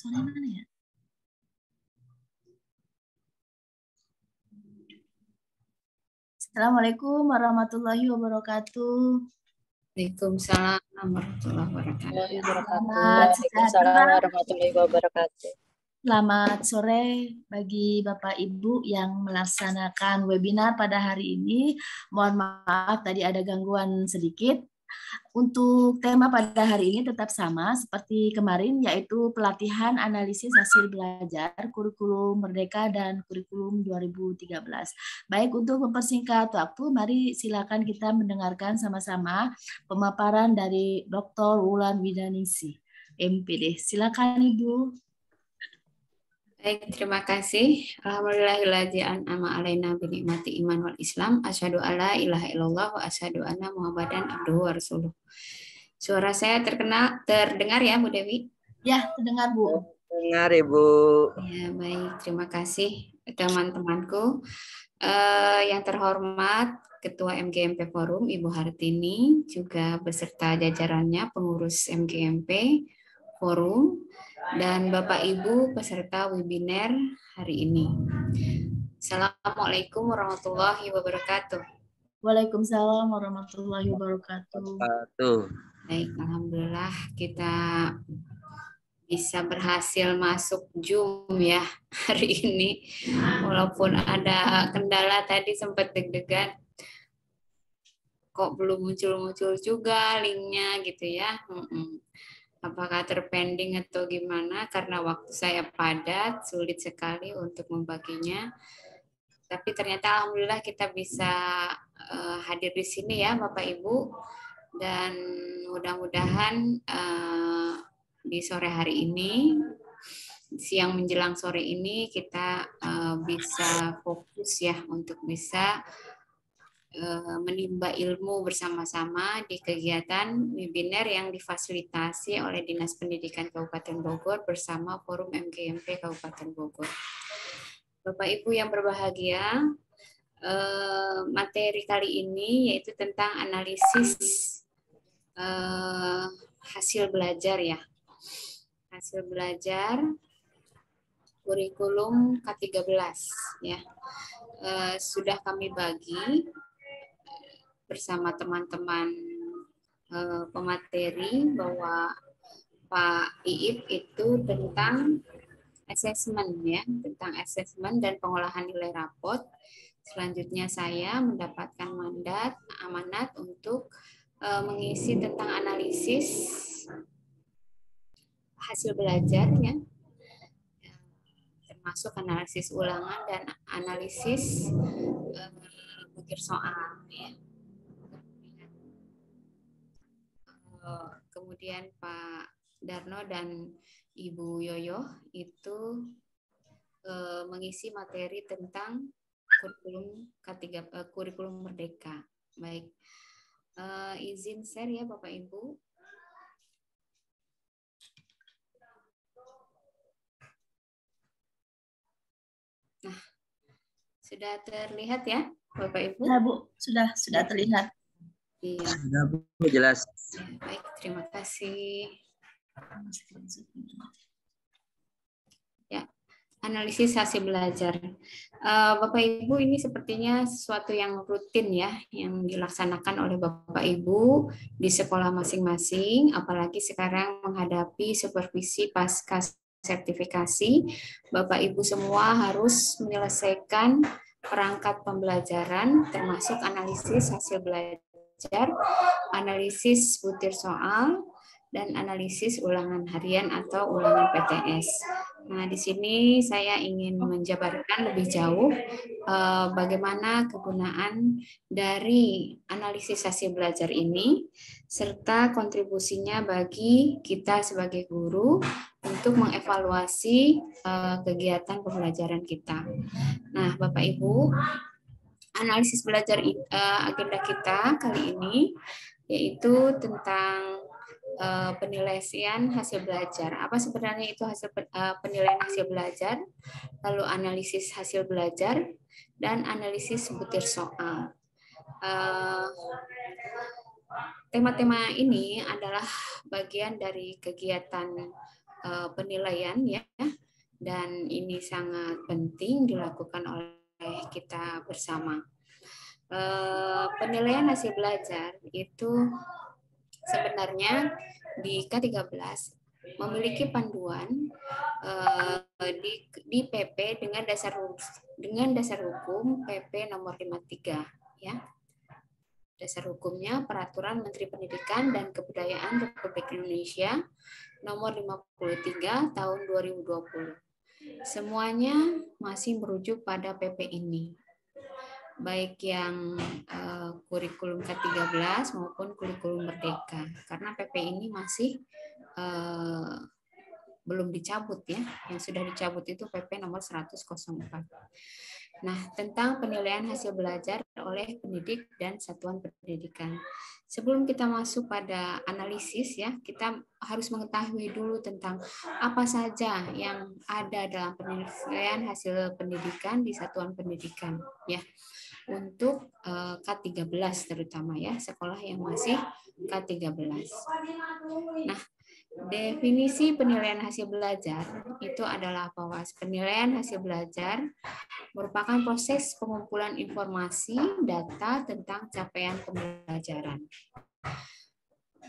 Sore mana ya? Assalamualaikum warahmatullahi wabarakatuh. Waalaikumsalam warahmatullahi wabarakatuh. Selamat Waalaikumsalam sejahtera. warahmatullahi wabarakatuh. Selamat sore bagi Bapak Ibu yang melaksanakan webinar pada hari ini. Mohon maaf tadi ada gangguan sedikit. Untuk tema pada hari ini tetap sama seperti kemarin, yaitu pelatihan analisis hasil belajar kurikulum Merdeka dan kurikulum 2013. Baik, untuk mempersingkat waktu, mari silakan kita mendengarkan sama-sama pemaparan dari Dr. Wulan Widaningsih, MPD. Silakan Ibu. Baik, terima kasih. Alhamdulillahilladzi an'ama alaina bi ni'mati iman wal Islam. Asyhadu alla ilaha illallah wa asyhadu anna Muhammadan abduhu wa rasuluh. Suara saya terdengar ya, Bu Dewi? Ya, terdengar Bu. Dengar Ibu. Ya, baik. Terima kasih teman-temanku. Yang terhormat Ketua MGMP Forum Ibu Hartini, juga beserta jajarannya pengurus MGMP Forum, dan Bapak Ibu peserta webinar hari ini. Assalamualaikum warahmatullahi wabarakatuh. Waalaikumsalam warahmatullahi wabarakatuh. Baik, alhamdulillah kita bisa berhasil masuk Zoom ya hari ini. Walaupun ada kendala tadi sempat deg-degan. Kok belum muncul-muncul juga linknya gitu ya. Apakah terpending atau gimana, karena waktu saya padat, sulit sekali untuk membaginya. Tapi ternyata alhamdulillah kita bisa hadir di sini ya Bapak Ibu, dan mudah-mudahan di sore hari ini, siang menjelang sore ini, kita bisa fokus ya untuk bisa menimba ilmu bersama-sama di kegiatan webinar yang difasilitasi oleh Dinas Pendidikan Kabupaten Bogor bersama Forum MGMP Kabupaten Bogor. Bapak Ibu yang berbahagia, materi kali ini yaitu tentang analisis hasil belajar ya. Hasil belajar kurikulum K13 ya. Sudah kami bagi bersama teman-teman pemateri bahwa Pak Iip itu tentang asesmen ya, tentang asesmen dan pengolahan nilai rapot. Selanjutnya saya mendapatkan amanat untuk mengisi tentang analisis hasil belajar ya, termasuk analisis ulangan dan analisis butir soal ya. Kemudian Pak Darno dan Ibu Yoyo itu mengisi materi tentang kurikulum Merdeka. Baik, izin share ya Bapak Ibu. Nah, sudah terlihat ya Bapak Ibu? Ya Bu, sudah terlihat. Iya. Sudah Bu, jelas. Ya, baik, terima kasih. Ya, analisis hasil belajar. Bapak Ibu, ini sepertinya sesuatu yang rutin ya, yang dilaksanakan oleh Bapak Ibu di sekolah masing-masing, apalagi sekarang menghadapi supervisi pasca sertifikasi. Bapak Ibu semua harus menyelesaikan perangkat pembelajaran, termasuk analisis hasil belajar, analisis butir soal, dan analisis ulangan harian atau ulangan PTS. Nah, di sini saya ingin menjabarkan lebih jauh bagaimana kegunaan dari analisis hasil belajar ini, serta kontribusinya bagi kita sebagai guru untuk mengevaluasi kegiatan pembelajaran kita. Nah, Bapak Ibu, analisis belajar agenda kita kali ini yaitu tentang penilaian hasil belajar. Apa sebenarnya itu penilaian hasil belajar, lalu analisis hasil belajar, dan analisis butir soal. Tema-tema ini adalah bagian dari kegiatan penilaian ya, dan ini sangat penting dilakukan oleh kita bersama. Penilaian hasil belajar itu sebenarnya di K13 memiliki panduan di PP dengan dasar hukum PP nomor 53 ya. Dasar hukumnya Peraturan Menteri Pendidikan dan Kebudayaan Republik Indonesia nomor 53 tahun 2020. Semuanya masih merujuk pada PP ini. Baik yang kurikulum K13 maupun kurikulum Merdeka. Karena PP ini masih belum dicabut ya. Yang sudah dicabut itu PP nomor 100/04. Nah, tentang penilaian hasil belajar oleh pendidik dan satuan pendidikan. Sebelum kita masuk pada analisis ya, kita harus mengetahui dulu tentang apa saja yang ada dalam penilaian hasil pendidikan di satuan pendidikan ya. Untuk K13 terutama ya, sekolah yang masih K13. Nah, definisi penilaian hasil belajar itu adalah bahwa penilaian hasil belajar merupakan proses pengumpulan informasi data tentang capaian pembelajaran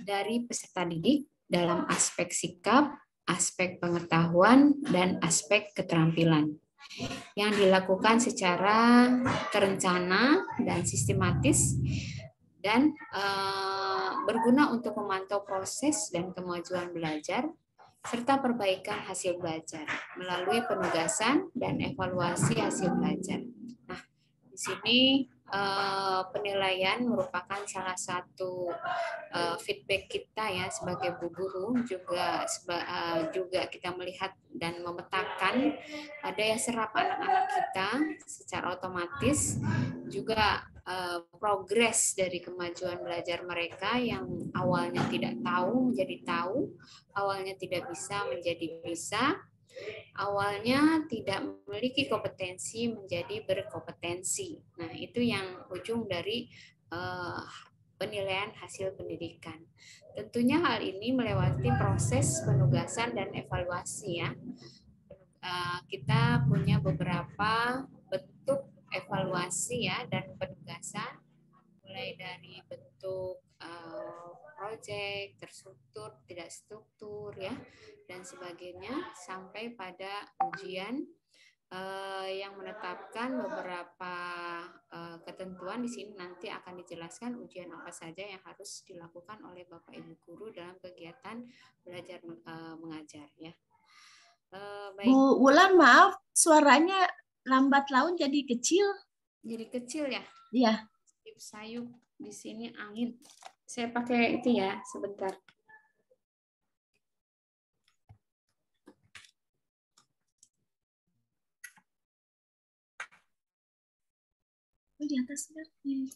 dari peserta didik dalam aspek sikap, aspek pengetahuan, dan aspek keterampilan yang dilakukan secara terencana dan sistematis dan berguna untuk memantau proses dan kemajuan belajar serta perbaikan hasil belajar melalui penugasan dan evaluasi hasil belajar. Nah, di sini penilaian merupakan salah satu feedback kita ya sebagai guru, juga kita melihat dan memetakan daya serap anak-anak kita secara otomatis, juga progres dari kemajuan belajar mereka yang awalnya tidak tahu menjadi tahu, awalnya tidak bisa menjadi bisa, awalnya tidak memiliki kompetensi menjadi berkompetensi. Nah, itu yang ujung dari penilaian hasil pendidikan. Tentunya hal ini melewati proses penugasan dan evaluasi ya. Kita punya beberapa bentuk evaluasi ya dan penugasan, mulai dari bentuk proyek, terstruktur, tidak struktur ya, dan sebagainya, sampai pada ujian yang menetapkan beberapa ketentuan. Di sini nanti akan dijelaskan ujian apa saja yang harus dilakukan oleh Bapak Ibu guru dalam kegiatan belajar mengajar ya. Baik. Bu Wulan, maaf suaranya lambat laun jadi kecil. Jadi kecil ya? Iya. Sayup di sini angin. Saya pakai itu ya, sebentar. Oh, di atas berarti.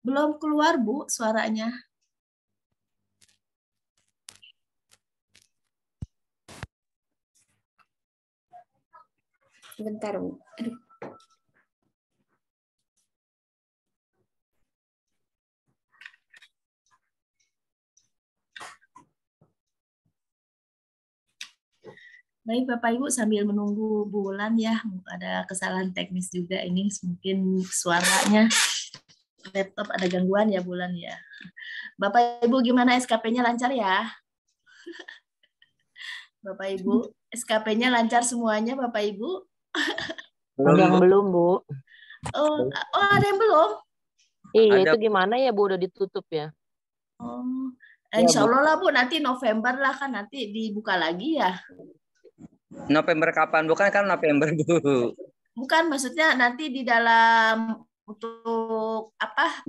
Belum keluar, Bu, suaranya. Bentar, Bu. Aduh. Baik, Bapak Ibu, sambil menunggu Bu Wulan ya, ada kesalahan teknis juga ini, mungkin suaranya laptop ada gangguan ya, Bu Wulan ya. Bapak Ibu gimana, SKP-nya lancar ya? Bapak Ibu, SKP-nya lancar semuanya, Bapak Ibu? Ada yang belum, Bu. Oh, ada yang belum? Iya, itu gimana ya, Bu? Udah ditutup ya? Oh, insya Allah lah, Bu. Nanti November lah kan, nanti dibuka lagi ya. November kapan? Bukan kan November, Bu. Bukan, maksudnya nanti di dalam untuk apa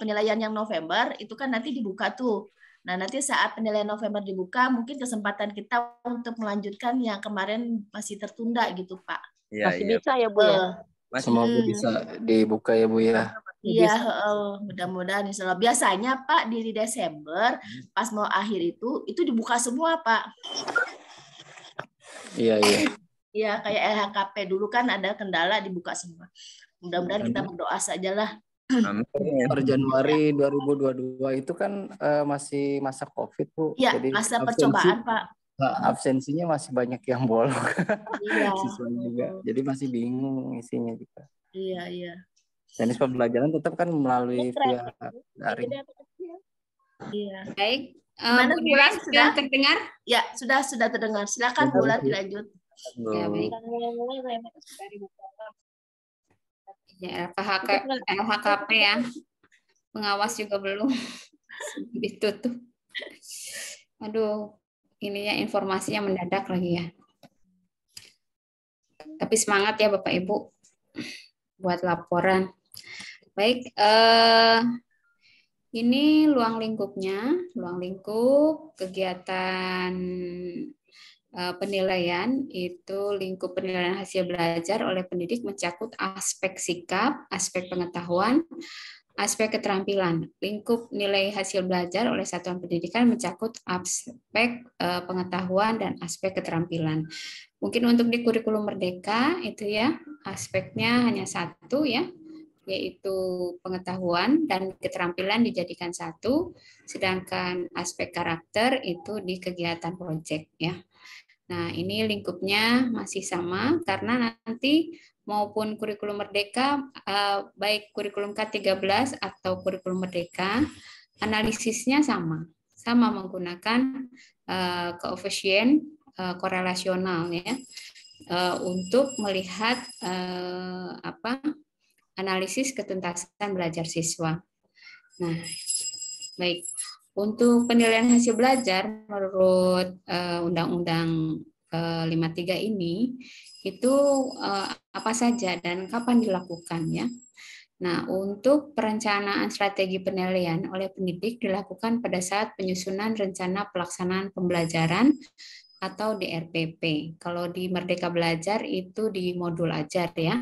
penilaian yang November itu kan nanti dibuka tuh. Nah, nanti saat penilaian November dibuka, mungkin kesempatan kita untuk melanjutkan yang kemarin masih tertunda gitu, Pak. Ya, masih bisa ya, Bu ya? Semoga bisa dibuka ya, Bu ya. Iya, mudah-mudahan insya Allah. Biasanya Pak di Desember pas mau akhir itu dibuka semua, Pak. Iya, iya. Ya kayak LHKP dulu kan ada kendala dibuka semua. Mudah-mudahan kita berdoa sajalah. Amin. Per Januari 2022 itu kan masih masa COVID, Bu. Ya, Jadi masa percobaan, Pak. absensinya masih banyak yang bolong. Iya. Siswa juga. Jadi masih bingung isinya juga. Iya, iya. Teknis pembelajaran tetap kan melalui via daring. Iya. Baik. Gimana, Bu Bulan, Dewi sudah terdengar? Ya, sudah terdengar. Silakan Bulan dilanjut. Ya, baik. Ya, LHKP ya. Pengawas juga belum ditutup. Aduh, ininya informasinya mendadak lagi ya. Tapi semangat ya Bapak Ibu buat laporan. Baik, ini ruang lingkupnya, ruang lingkup kegiatan penilaian itu lingkup penilaian hasil belajar oleh pendidik mencakup aspek sikap, aspek pengetahuan, aspek keterampilan. Lingkup nilai hasil belajar oleh satuan pendidikan mencakup aspek pengetahuan dan aspek keterampilan. Mungkin untuk di kurikulum Merdeka itu ya aspeknya hanya satu ya, yaitu pengetahuan dan keterampilan dijadikan satu, sedangkan aspek karakter itu di kegiatan proyek ya. Nah, ini lingkupnya masih sama karena nanti maupun kurikulum Merdeka, baik kurikulum K13 atau kurikulum Merdeka, analisisnya sama menggunakan koefisien korelasional ya, untuk melihat analisis ketuntasan belajar siswa. Nah, baik. Untuk penilaian hasil belajar menurut Undang-Undang 53 ini itu apa saja dan kapan dilakukan ya. Nah, untuk perencanaan strategi penilaian oleh pendidik dilakukan pada saat penyusunan rencana pelaksanaan pembelajaran atau DRPP. Kalau di Merdeka Belajar itu di modul ajar ya.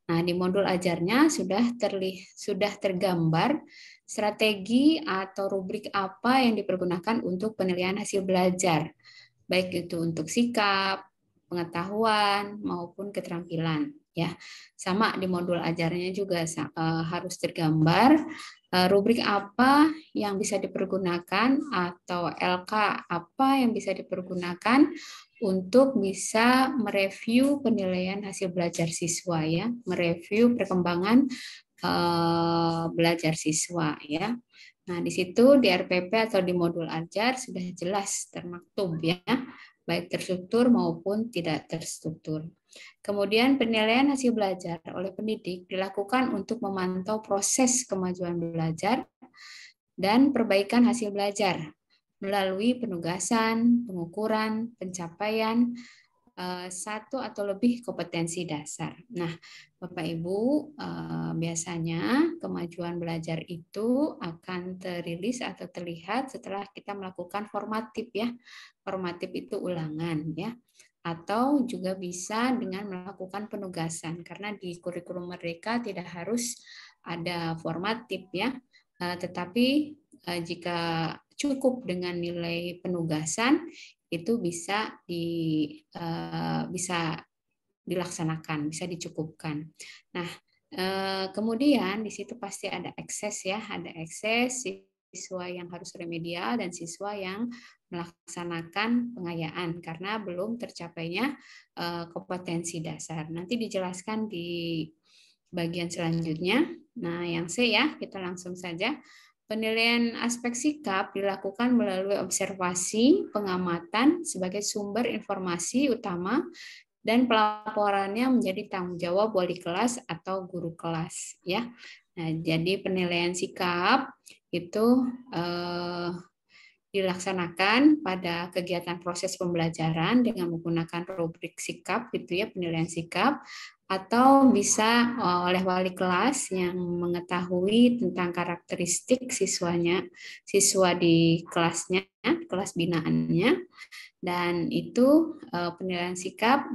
Nah, di modul ajarnya sudah tergambar strategi atau rubrik apa yang dipergunakan untuk penilaian hasil belajar, baik itu untuk sikap, pengetahuan maupun keterampilan. Ya, sama di modul ajarnya juga harus tergambar rubrik apa yang bisa dipergunakan atau LK apa yang bisa dipergunakan untuk bisa mereview penilaian hasil belajar siswa ya, mereview perkembangan belajar siswa ya. Nah, di situ di RPP atau di modul ajar sudah jelas termaktub ya, baik terstruktur maupun tidak terstruktur. Kemudian penilaian hasil belajar oleh pendidik dilakukan untuk memantau proses kemajuan belajar dan perbaikan hasil belajar melalui penugasan, pengukuran, pencapaian satu atau lebih kompetensi dasar. Nah, Bapak Ibu, biasanya kemajuan belajar itu akan terilis atau terlihat setelah kita melakukan formatif ya. Formatif itu ulangan ya. Atau juga bisa dengan melakukan penugasan karena di kurikulum Merdeka tidak harus ada formatif ya. Tetapi jika cukup dengan nilai penugasan itu bisa dilaksanakan, bisa dicukupkan. Nah, kemudian di situ pasti ada ekses ya, ada ekses siswa yang harus remedial dan siswa yang melaksanakan pengayaan karena belum tercapainya kompetensi dasar. Nanti dijelaskan di bagian selanjutnya. Nah, yang C ya, kita langsung saja. Penilaian aspek sikap dilakukan melalui observasi, pengamatan sebagai sumber informasi utama dan pelaporannya menjadi tanggung jawab wali kelas atau guru kelas ya. Nah, jadi penilaian sikap itu dilaksanakan pada kegiatan proses pembelajaran dengan menggunakan rubrik sikap gitu ya, penilaian sikap, atau bisa oleh wali kelas yang mengetahui tentang karakteristik siswa di kelasnya, kelas binaannya, dan itu penilaian sikap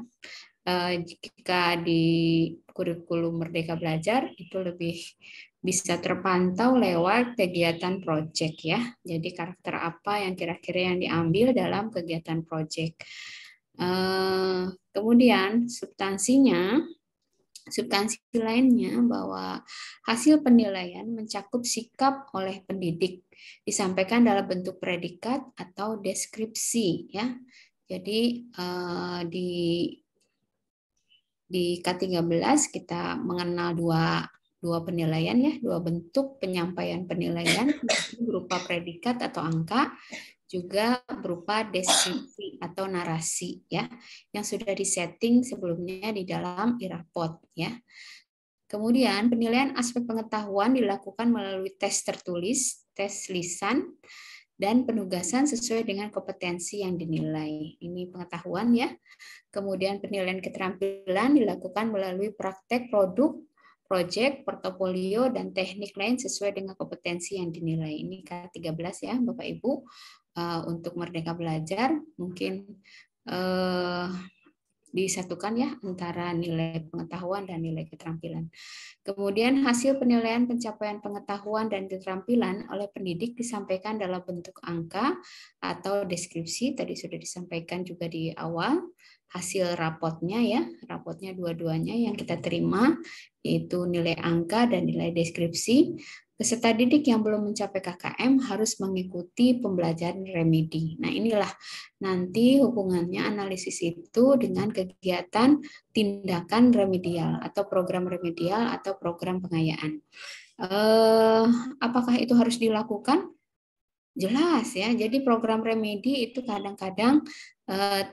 jika di kurikulum Merdeka Belajar itu lebih bisa terpantau lewat kegiatan proyek ya. Jadi karakter apa yang kira-kira yang diambil dalam kegiatan proyek. Kemudian substansi lainnya bahwa hasil penilaian mencakup sikap oleh pendidik, disampaikan dalam bentuk predikat atau deskripsi ya. Jadi di K13 kita mengenal dua penilaian ya, dua bentuk penyampaian penilaian berupa predikat atau angka, juga berupa deskripsi atau narasi ya, yang sudah disetting sebelumnya di dalam e-raport ya. Kemudian penilaian aspek pengetahuan dilakukan melalui tes tertulis, tes lisan, dan penugasan sesuai dengan kompetensi yang dinilai. Ini pengetahuan ya. Kemudian penilaian keterampilan dilakukan melalui praktek produk, proyek, portofolio, dan teknik lain sesuai dengan kompetensi yang dinilai. Ini K13 ya Bapak Ibu. Untuk Merdeka Belajar mungkin disatukan ya antara nilai pengetahuan dan nilai keterampilan. Kemudian hasil penilaian pencapaian pengetahuan dan keterampilan oleh pendidik disampaikan dalam bentuk angka atau deskripsi, tadi sudah disampaikan juga di awal. Hasil rapotnya ya, rapotnya dua-duanya yang kita terima, yaitu nilai angka dan nilai deskripsi. Peserta didik yang belum mencapai KKM harus mengikuti pembelajaran remedi. Nah inilah nanti hubungannya analisis itu dengan kegiatan tindakan remedial atau program remedial atau program pengayaan. Apakah itu harus dilakukan? Jelas ya, jadi program remedi itu kadang-kadang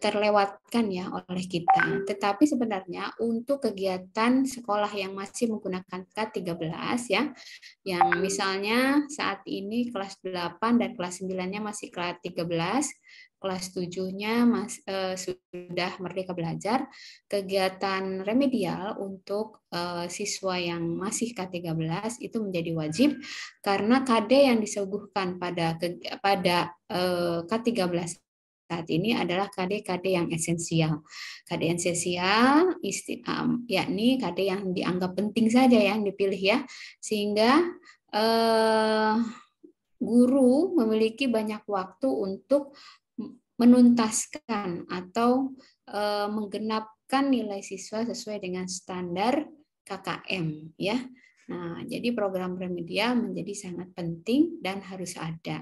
terlewatkan ya oleh kita. Tetapi sebenarnya untuk kegiatan sekolah yang masih menggunakan K13 ya, yang misalnya saat ini kelas 8 dan kelas 9-nya masih kelas 13, kelas 7-nya sudah Merdeka Belajar, kegiatan remedial untuk siswa yang masih K13 itu menjadi wajib karena KD yang disuguhkan pada K13 saat ini adalah KD-KD yang esensial. KD esensial yakni KD yang dianggap penting saja yang dipilih ya, sehingga guru memiliki banyak waktu untuk menuntaskan atau menggenapkan nilai siswa sesuai dengan standar KKM ya. Nah, jadi program remedial menjadi sangat penting dan harus ada.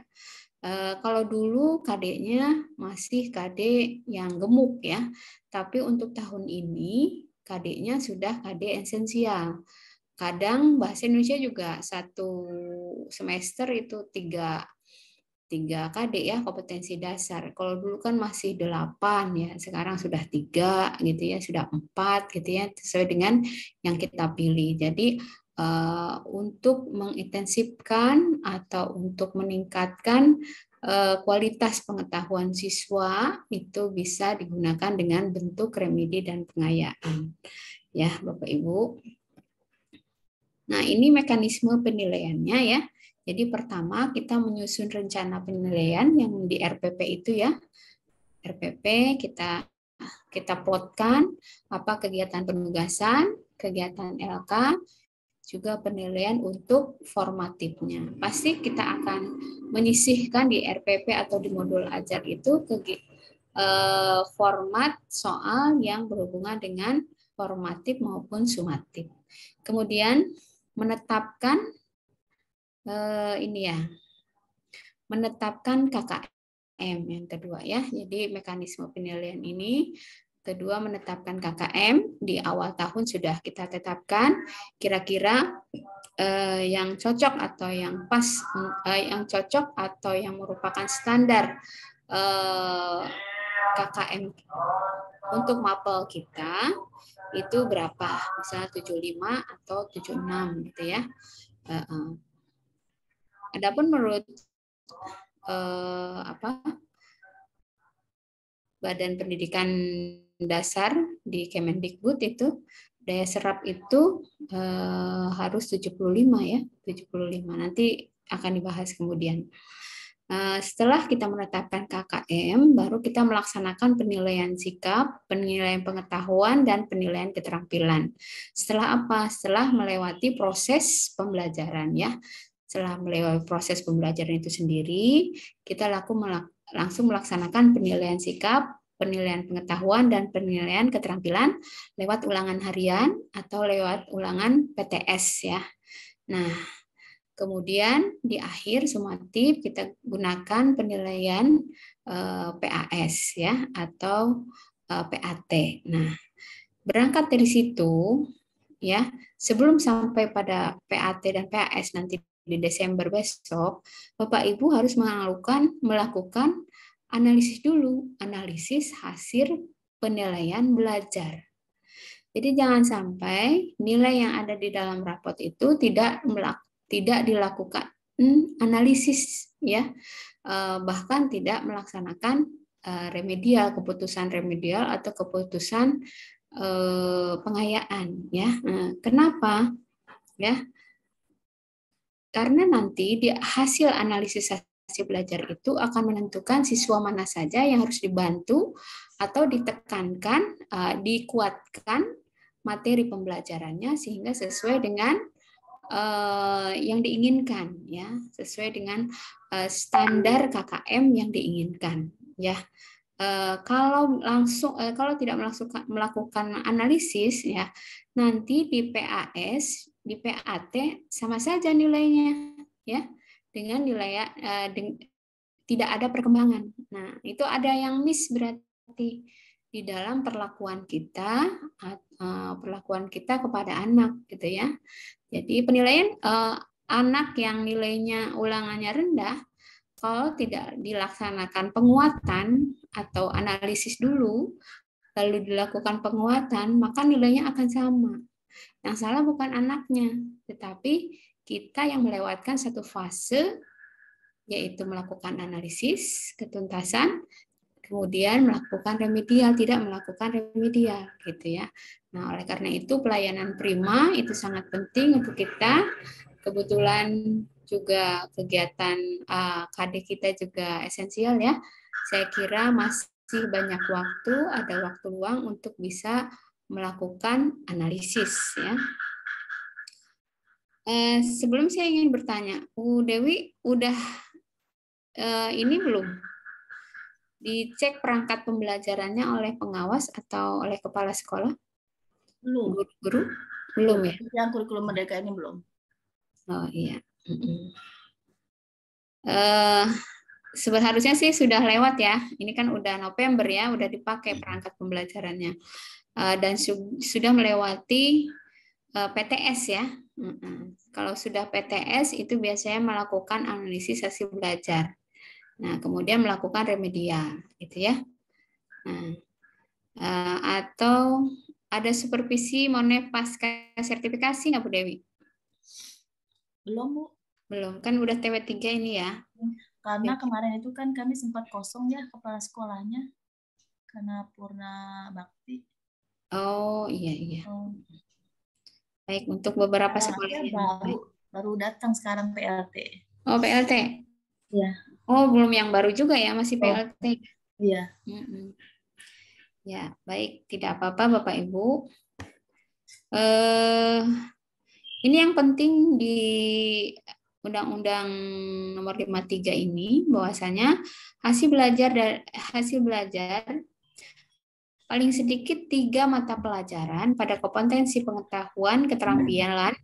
Kalau dulu KD-nya masih KD yang gemuk ya, tapi untuk tahun ini KD-nya sudah KD esensial. Kadang bahasa Indonesia juga satu semester itu 3 KD ya, kompetensi dasar. Kalau dulu kan masih 8 ya, sekarang sudah 3 gitu ya, sudah 4 gitu ya, sesuai dengan yang kita pilih. Jadi untuk mengintensifkan atau untuk meningkatkan kualitas pengetahuan siswa itu bisa digunakan dengan bentuk remedi dan pengayaan. Ya, Bapak Ibu. Nah, ini mekanisme penilaiannya ya. Jadi pertama kita menyusun rencana penilaian yang di RPP itu ya. RPP kita plotkan apa kegiatan penugasan, kegiatan LK, juga penilaian untuk formatifnya. Pasti kita akan menyisihkan di RPP atau di modul ajar itu format soal yang berhubungan dengan formatif maupun sumatif. Kemudian menetapkan menetapkan KKM yang kedua ya. Jadi mekanisme penilaian ini kedua menetapkan KKM di awal tahun sudah kita tetapkan kira-kira yang cocok atau yang pas, yang cocok atau yang merupakan standar KKM untuk mapel kita itu berapa, misalnya 75 atau 76 gitu ya. Adapun menurut Badan Pendidikan Dasar di Kemendikbud itu daya serap itu harus 75 ya, 75. Nanti akan dibahas kemudian. Setelah kita menetapkan KKM, baru kita melaksanakan penilaian sikap, penilaian pengetahuan, dan penilaian keterampilan. Setelah apa? Setelah melewati proses pembelajaran ya. Setelah melewati proses pembelajaran itu sendiri, kita langsung melaksanakan penilaian sikap, penilaian pengetahuan dan penilaian keterampilan lewat ulangan harian atau lewat ulangan PTS ya. Nah, kemudian di akhir sumatif kita gunakan penilaian PAS ya atau PAT. Nah, berangkat dari situ ya, sebelum sampai pada PAT dan PAS nanti di Desember besok, Bapak Ibu harus melakukan analisis dulu, analisis hasil penilaian belajar. Jadi jangan sampai nilai yang ada di dalam rapot itu tidak dilakukan analisis ya, bahkan tidak melaksanakan remedial, keputusan remedial atau keputusan pengayaan ya. Kenapa? Ya. Karena nanti di hasil analisis hasil belajar itu akan menentukan siswa mana saja yang harus dibantu atau ditekankan, dikuatkan materi pembelajarannya sehingga sesuai dengan yang diinginkan ya, sesuai dengan standar KKM yang diinginkan ya. Kalau tidak melakukan analisis ya, nanti di PAS, di PAT sama saja nilainya ya, dengan nilai tidak ada perkembangan. Nah, itu ada yang miss berarti di dalam perlakuan kita kepada anak gitu ya. Jadi penilaian anak yang nilainya ulangannya rendah, kalau tidak dilaksanakan penguatan atau analisis dulu, lalu dilakukan penguatan, maka nilainya akan sama. Yang salah bukan anaknya, tetapi kita yang melewatkan satu fase, yaitu melakukan analisis, ketuntasan, kemudian melakukan remedial, tidak melakukan remedial, gitu ya. Nah, oleh karena itu pelayanan prima itu sangat penting untuk kita. Kebetulan juga kegiatan KD kita juga esensial ya. Saya kira masih banyak waktu, ada waktu luang untuk bisa melakukan analisis ya. Sebelum saya ingin bertanya, Bu Dewi udah ini belum dicek perangkat pembelajarannya oleh pengawas atau oleh kepala sekolah? Belum. Guru? Belum ya? Yang kurikulum merdeka ini belum. Oh iya. Seharusnya sih sudah lewat ya. Ini kan udah November ya, udah dipakai perangkat pembelajarannya. Dan sudah melewati PTS ya. Kalau sudah PTS itu biasanya melakukan analisis hasil belajar. Nah, kemudian melakukan remedial, gitu ya. Nah, atau ada supervisi monef pasca sertifikasi nggak Bu Dewi? Belum, Bu. Belum, kan udah TW3 ini ya. Karena kemarin itu kan kami sempat kosong ya kepala sekolahnya. Karena Purna Bakti. Oh, iya. Baik, untuk beberapa sekolah yang baru datang sekarang PLT. Oh, PLT? Iya. Oh, belum yang baru juga ya, masih PLT. Iya. Ya, baik, tidak apa-apa Bapak Ibu. Ini yang penting di Undang-Undang Nomor 53 ini bahwasanya hasil belajar paling sedikit 3 mata pelajaran pada kompetensi pengetahuan keterampilan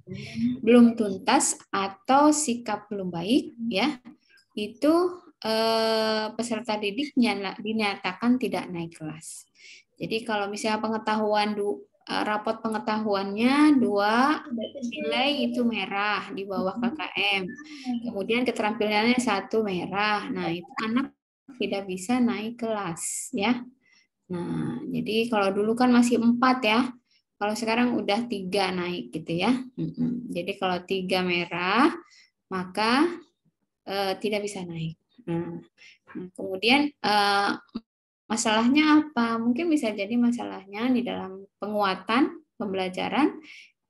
belum tuntas atau sikap belum baik ya, itu peserta didiknya dinyatakan tidak naik kelas. Jadi kalau misalnya rapot pengetahuannya 2 nilai itu merah di bawah KKM, kemudian keterampilannya 1 merah, nah itu anak tidak bisa naik kelas ya. Nah, jadi kalau dulu kan masih 4 ya, kalau sekarang udah 3 naik gitu ya. Jadi kalau 3 merah maka tidak bisa naik. Nah, kemudian masalahnya apa? Mungkin bisa jadi masalahnya di dalam penguatan pembelajaran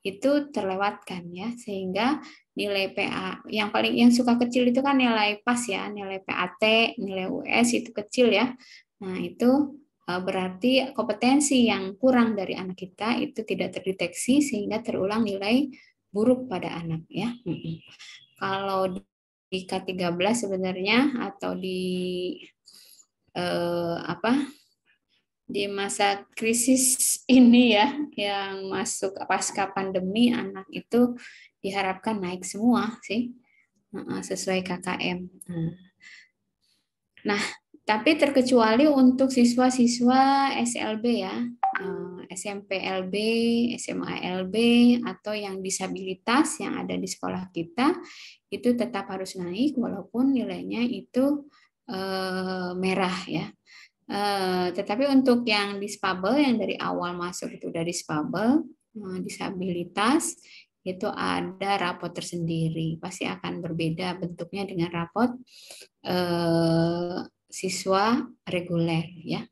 itu terlewatkan ya, sehingga nilai PA yang suka kecil itu kan nilai PAS ya, nilai PAT, nilai US itu kecil ya. Nah, itu berarti kompetensi yang kurang dari anak kita itu tidak terdeteksi sehingga terulang nilai buruk pada anak ya. Kalau di K13 sebenarnya atau di di masa krisis ini ya, yang masuk pasca pandemi, anak itu diharapkan naik semua sih, sesuai KKM. Nah, tapi terkecuali untuk siswa-siswa SLB ya, SMP LB, SMA LB, atau yang disabilitas yang ada di sekolah kita, itu tetap harus naik walaupun nilainya itu merah ya. Tetapi untuk yang disabel, yang dari awal masuk itu dari disabel, disabilitas, itu ada rapot tersendiri. Pasti akan berbeda bentuknya dengan rapot siswa reguler ya.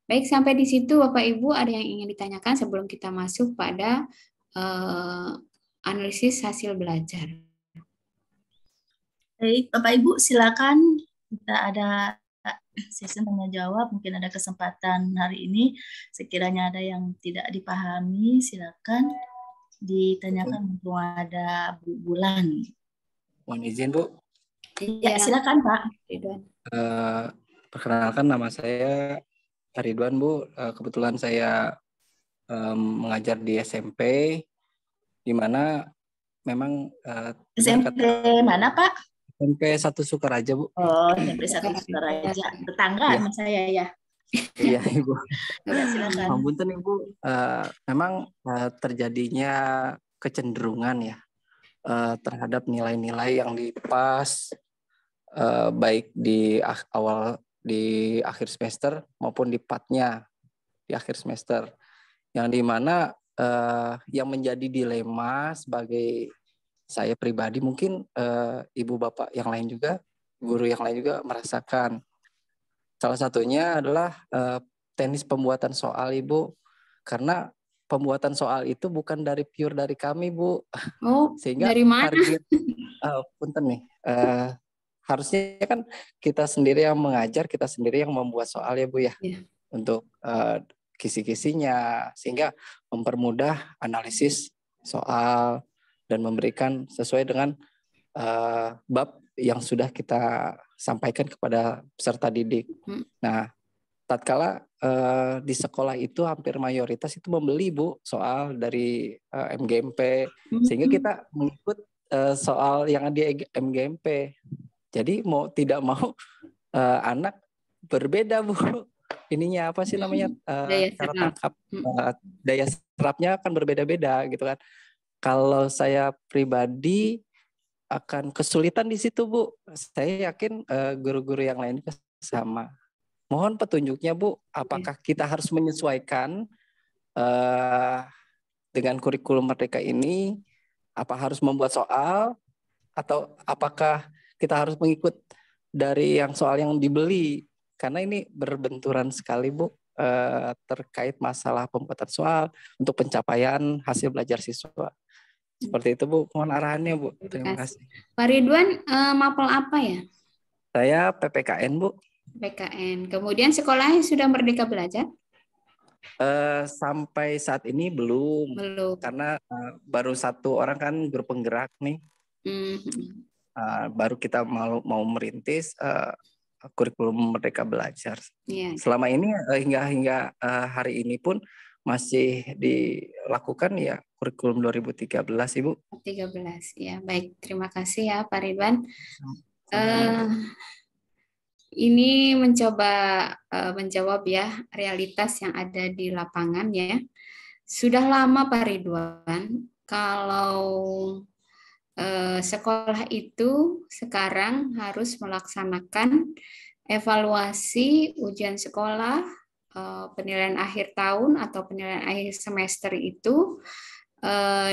Baik, sampai di situ Bapak Ibu ada yang ingin ditanyakan sebelum kita masuk pada analisis hasil belajar. Baik, Bapak Ibu silakan, kita ada sesi tanya jawab, mungkin ada kesempatan hari ini. Sekiranya ada yang tidak dipahami, silakan ditanyakan. Mumpung ada Bu Bulan. Mohon izin Bu. Ya, silakan Pak. Perkenalkan, nama saya Ridwan Bu. Kebetulan saya mengajar di SMP, di mana memang SMP mana Pak? SMP 1 Sukaraja Bu. Oh, SMP 1 Sukaraja, tetangga ya. Sama saya ya. Iya Ibu. Silakan. Punten Ibu, memang terjadinya kecenderungan ya terhadap nilai-nilai yang dipas baik di akhir semester maupun di PAT-nya di akhir semester, yang dimana yang menjadi dilema sebagai saya pribadi, mungkin ibu bapak yang lain juga, guru yang lain juga merasakan. Salah satunya adalah teknis pembuatan soal Ibu, karena pembuatan soal itu bukan pure dari kami Bu. Oh, sehingga dari mana? Punten nih, harusnya kan kita sendiri yang mengajar, kita sendiri yang membuat soal ya Bu ya, untuk kisi-kisinya, sehingga mempermudah analisis soal dan memberikan sesuai dengan bab yang sudah kita sampaikan kepada peserta didik. Nah, tatkala di sekolah itu hampir mayoritas itu membeli Bu soal dari MGMP, sehingga kita mengikut soal yang di MGMP. Jadi mau tidak mau anak berbeda Bu. Ininya apa sih namanya, cara tangkap, daya serapnya akan berbeda-beda gitu kan. Kalau saya pribadi akan kesulitan di situ Bu. Saya yakin guru-guru yang lain sama. Mohon petunjuknya Bu, apakah kita harus menyesuaikan dengan kurikulum Merdeka ini? Apa harus membuat soal? Atau apakah kita harus mengikut dari yang soal yang dibeli? Karena ini berbenturan sekali Bu, terkait masalah pembuatan soal untuk pencapaian hasil belajar siswa. Seperti itu Bu, mohon arahannya Bu. Terima kasih. Pak Ridwan, mapel apa ya? Saya PPKN Bu. PPKN. Kemudian sekolahnya sudah Merdeka Belajar? Sampai saat ini belum. Karena baru 1 orang kan grup penggerak nih. Baru kita mau merintis kurikulum Merdeka Belajar. Selama ini hingga hari ini pun masih dilakukan ya kurikulum 2013 Ibu. 13 ya, baik, terima kasih ya Pak Ridwan. Ini mencoba menjawab ya realitas yang ada di lapangan ya. Sudah lama Pak Ridwan kalau sekolah itu sekarang harus melaksanakan evaluasi ujian sekolah, penilaian akhir tahun atau penilaian akhir semester itu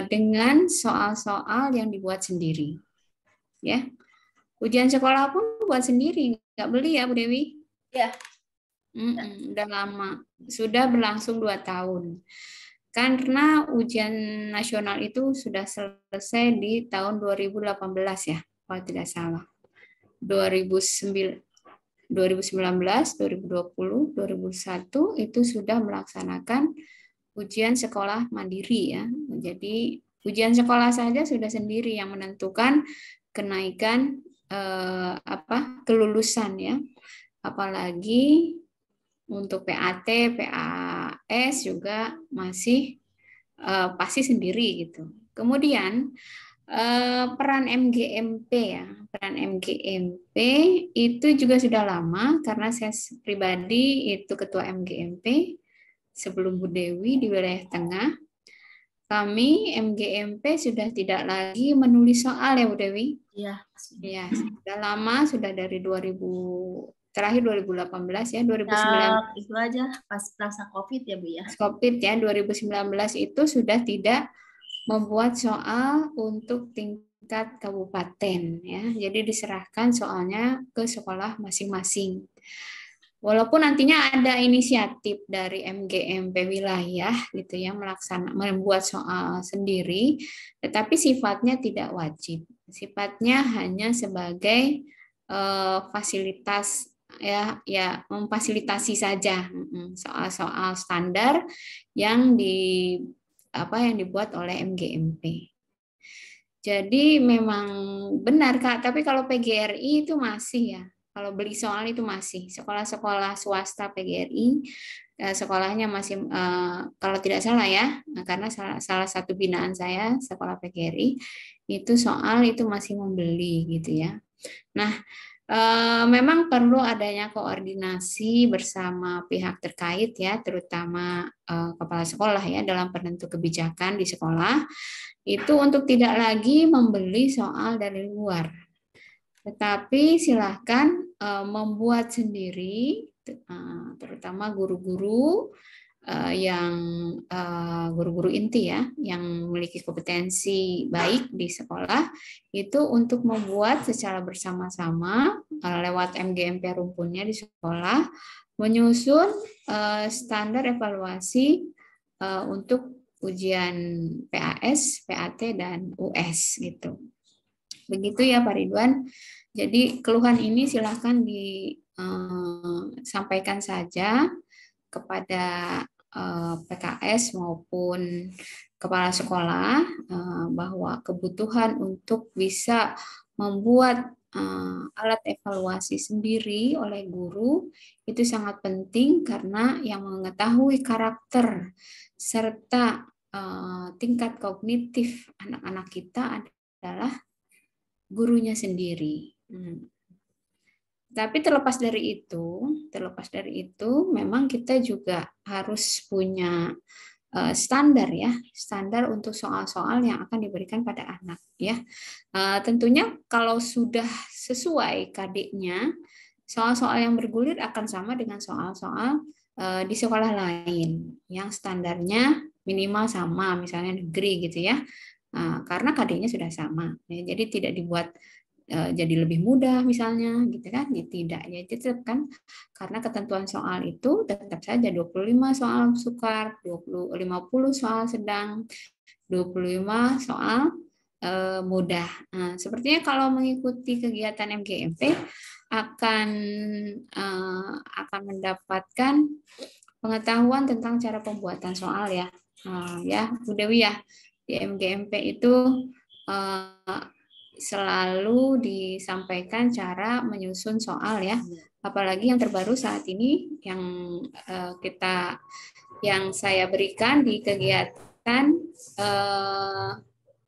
dengan soal-soal yang dibuat sendiri, ya. Ujian sekolah pun buat sendiri, nggak beli ya Bu Dewi? Ya. Udah lama, sudah berlangsung 2 tahun. Karena ujian nasional itu sudah selesai di tahun 2018 ya, kalau tidak salah. 2019, 2020, 2021 itu sudah melaksanakan ujian sekolah mandiri ya. Jadi ujian sekolah saja sudah sendiri yang menentukan kenaikan kelulusan ya. Apalagi untuk PAT, PAS juga masih pasti sendiri gitu. Kemudian peran MGMP ya, peran MGMP itu juga sudah lama karena saya pribadi itu ketua MGMP sebelum Bu Dewi di wilayah tengah. Kami MGMP sudah tidak lagi menulis soal ya Bu Dewi. Iya. Ya, sudah lama, sudah dari 2000 terakhir 2018 ya, 2019 Itu aja pas rasa COVID ya Bu ya. COVID ya, 2019 itu sudah tidak membuat soal untuk tingkat kabupaten ya. Jadi diserahkan soalnya ke sekolah masing-masing. Walaupun nantinya ada inisiatif dari MGMP wilayah gitu ya membuat soal sendiri, tetapi sifatnya tidak wajib. Sifatnya hanya sebagai fasilitas ya memfasilitasi saja soal-soal standar yang dibuat oleh MGMP. Jadi memang benar Kak, tapi kalau PGRI itu masih ya. Kalau beli soal itu masih sekolah-sekolah swasta PGRI sekolahnya masih kalau tidak salah ya, karena salah satu binaan saya sekolah PGRI itu soal itu masih membeli gitu ya. Nah, memang perlu adanya koordinasi bersama pihak terkait ya, terutama kepala sekolah ya dalam penentu kebijakan di sekolah itu untuk tidak lagi membeli soal dari luar. Tetapi silahkan membuat sendiri, terutama guru-guru yang guru-guru inti ya, yang memiliki kompetensi baik di sekolah, itu untuk membuat secara bersama-sama lewat MGMP rumpunnya di sekolah, menyusun standar evaluasi untuk ujian PAS, PAT, dan US gitu. Begitu ya Pak Ridwan. Jadi keluhan ini silahkan disampaikan saja kepada PKS maupun kepala sekolah bahwa kebutuhan untuk bisa membuat alat evaluasi sendiri oleh guru itu sangat penting karena yang mengetahui karakter serta tingkat kognitif anak-anak kita adalah gurunya sendiri. Tapi terlepas dari itu, memang kita juga harus punya standar ya, standar untuk soal-soal yang akan diberikan pada anak ya. Tentunya kalau sudah sesuai KD-nya, soal-soal yang bergulir akan sama dengan soal-soal di sekolah lain yang standarnya minimal sama, misalnya negeri gitu ya. Karena KD-nya sudah sama, ya, jadi tidak dibuat jadi lebih mudah misalnya gitu kan, ya, tidak ya tetap kan karena ketentuan soal itu tetap saja 25 soal sukar, 50 soal sedang, 25 soal mudah. Nah, sepertinya kalau mengikuti kegiatan MGMP akan mendapatkan pengetahuan tentang cara pembuatan soal ya. Ya Bu Dewi ya, di MGMP itu selalu disampaikan cara menyusun soal ya, apalagi yang terbaru saat ini yang saya berikan di kegiatan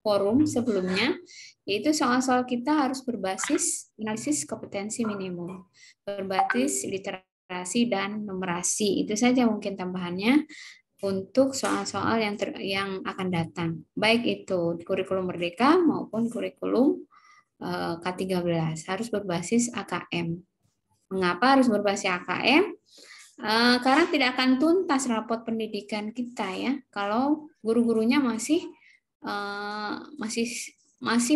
forum sebelumnya, yaitu soal-soal kita harus berbasis analisis kompetensi minimum, berbasis literasi dan numerasi. Itu saja mungkin tambahannya untuk soal-soal yang akan datang, baik itu kurikulum merdeka maupun kurikulum K13 harus berbasis AKM. Mengapa harus berbasis AKM? Karena tidak akan tuntas rapot pendidikan kita ya kalau guru-gurunya masih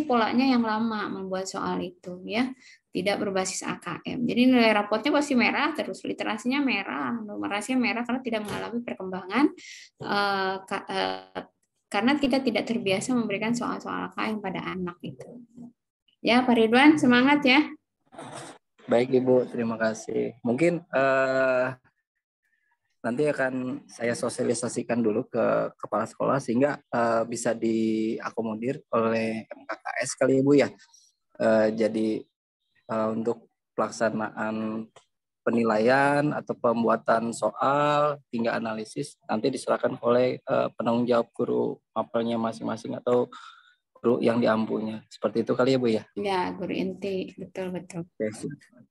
polanya yang lama membuat soal itu ya, tidak berbasis AKM. Jadi nilai rapotnya pasti merah terus, literasinya merah, numerasinya merah karena tidak mengalami perkembangan karena kita tidak terbiasa memberikan soal-soal AKM pada anak itu. Ya Pak Ridwan, semangat ya. Baik Ibu, terima kasih. Mungkin nanti akan saya sosialisasikan dulu ke kepala sekolah sehingga bisa diakomodir oleh MKKS kali Ibu ya. Jadi untuk pelaksanaan penilaian atau pembuatan soal hingga analisis nanti diserahkan oleh penanggung jawab guru mapelnya masing-masing atau guru yang diampunya. Seperti itu kali ya Bu ya? Ya, guru inti, betul-betul. Oke,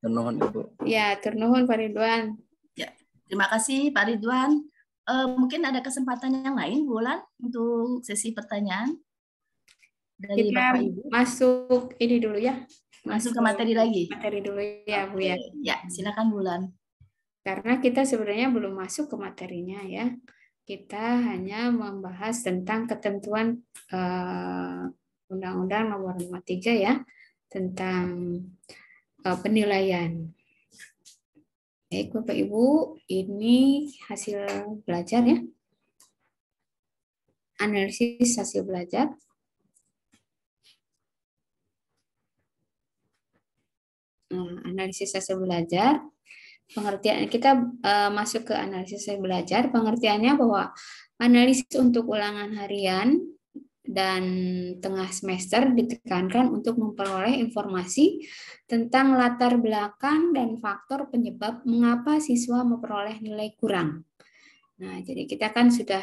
turnuhun Ibu. Ya, turnuhun Pak Ridwan. Ya, terima kasih Pak Ridwan. Mungkin ada kesempatan yang lain, Bulan, untuk sesi pertanyaan dari Kita Bapak Ibu. masuk ini dulu ya. Masuk ke materi lagi. Materi dulu ya, Bu ya. Ya, silakan Bulan. Karena kita sebenarnya belum masuk ke materinya ya. Kita hanya membahas tentang ketentuan Undang-Undang Nomor 53 ya tentang penilaian. Baik Bapak Ibu, ini hasil belajar ya. Analisis hasil belajar. Analisis hasil belajar. Pengertian kita masuk ke analisis hasil belajar. Pengertiannya bahwa analisis untuk ulangan harian dan tengah semester ditekankan untuk memperoleh informasi tentang latar belakang dan faktor penyebab mengapa siswa memperoleh nilai kurang. Nah, jadi kita kan sudah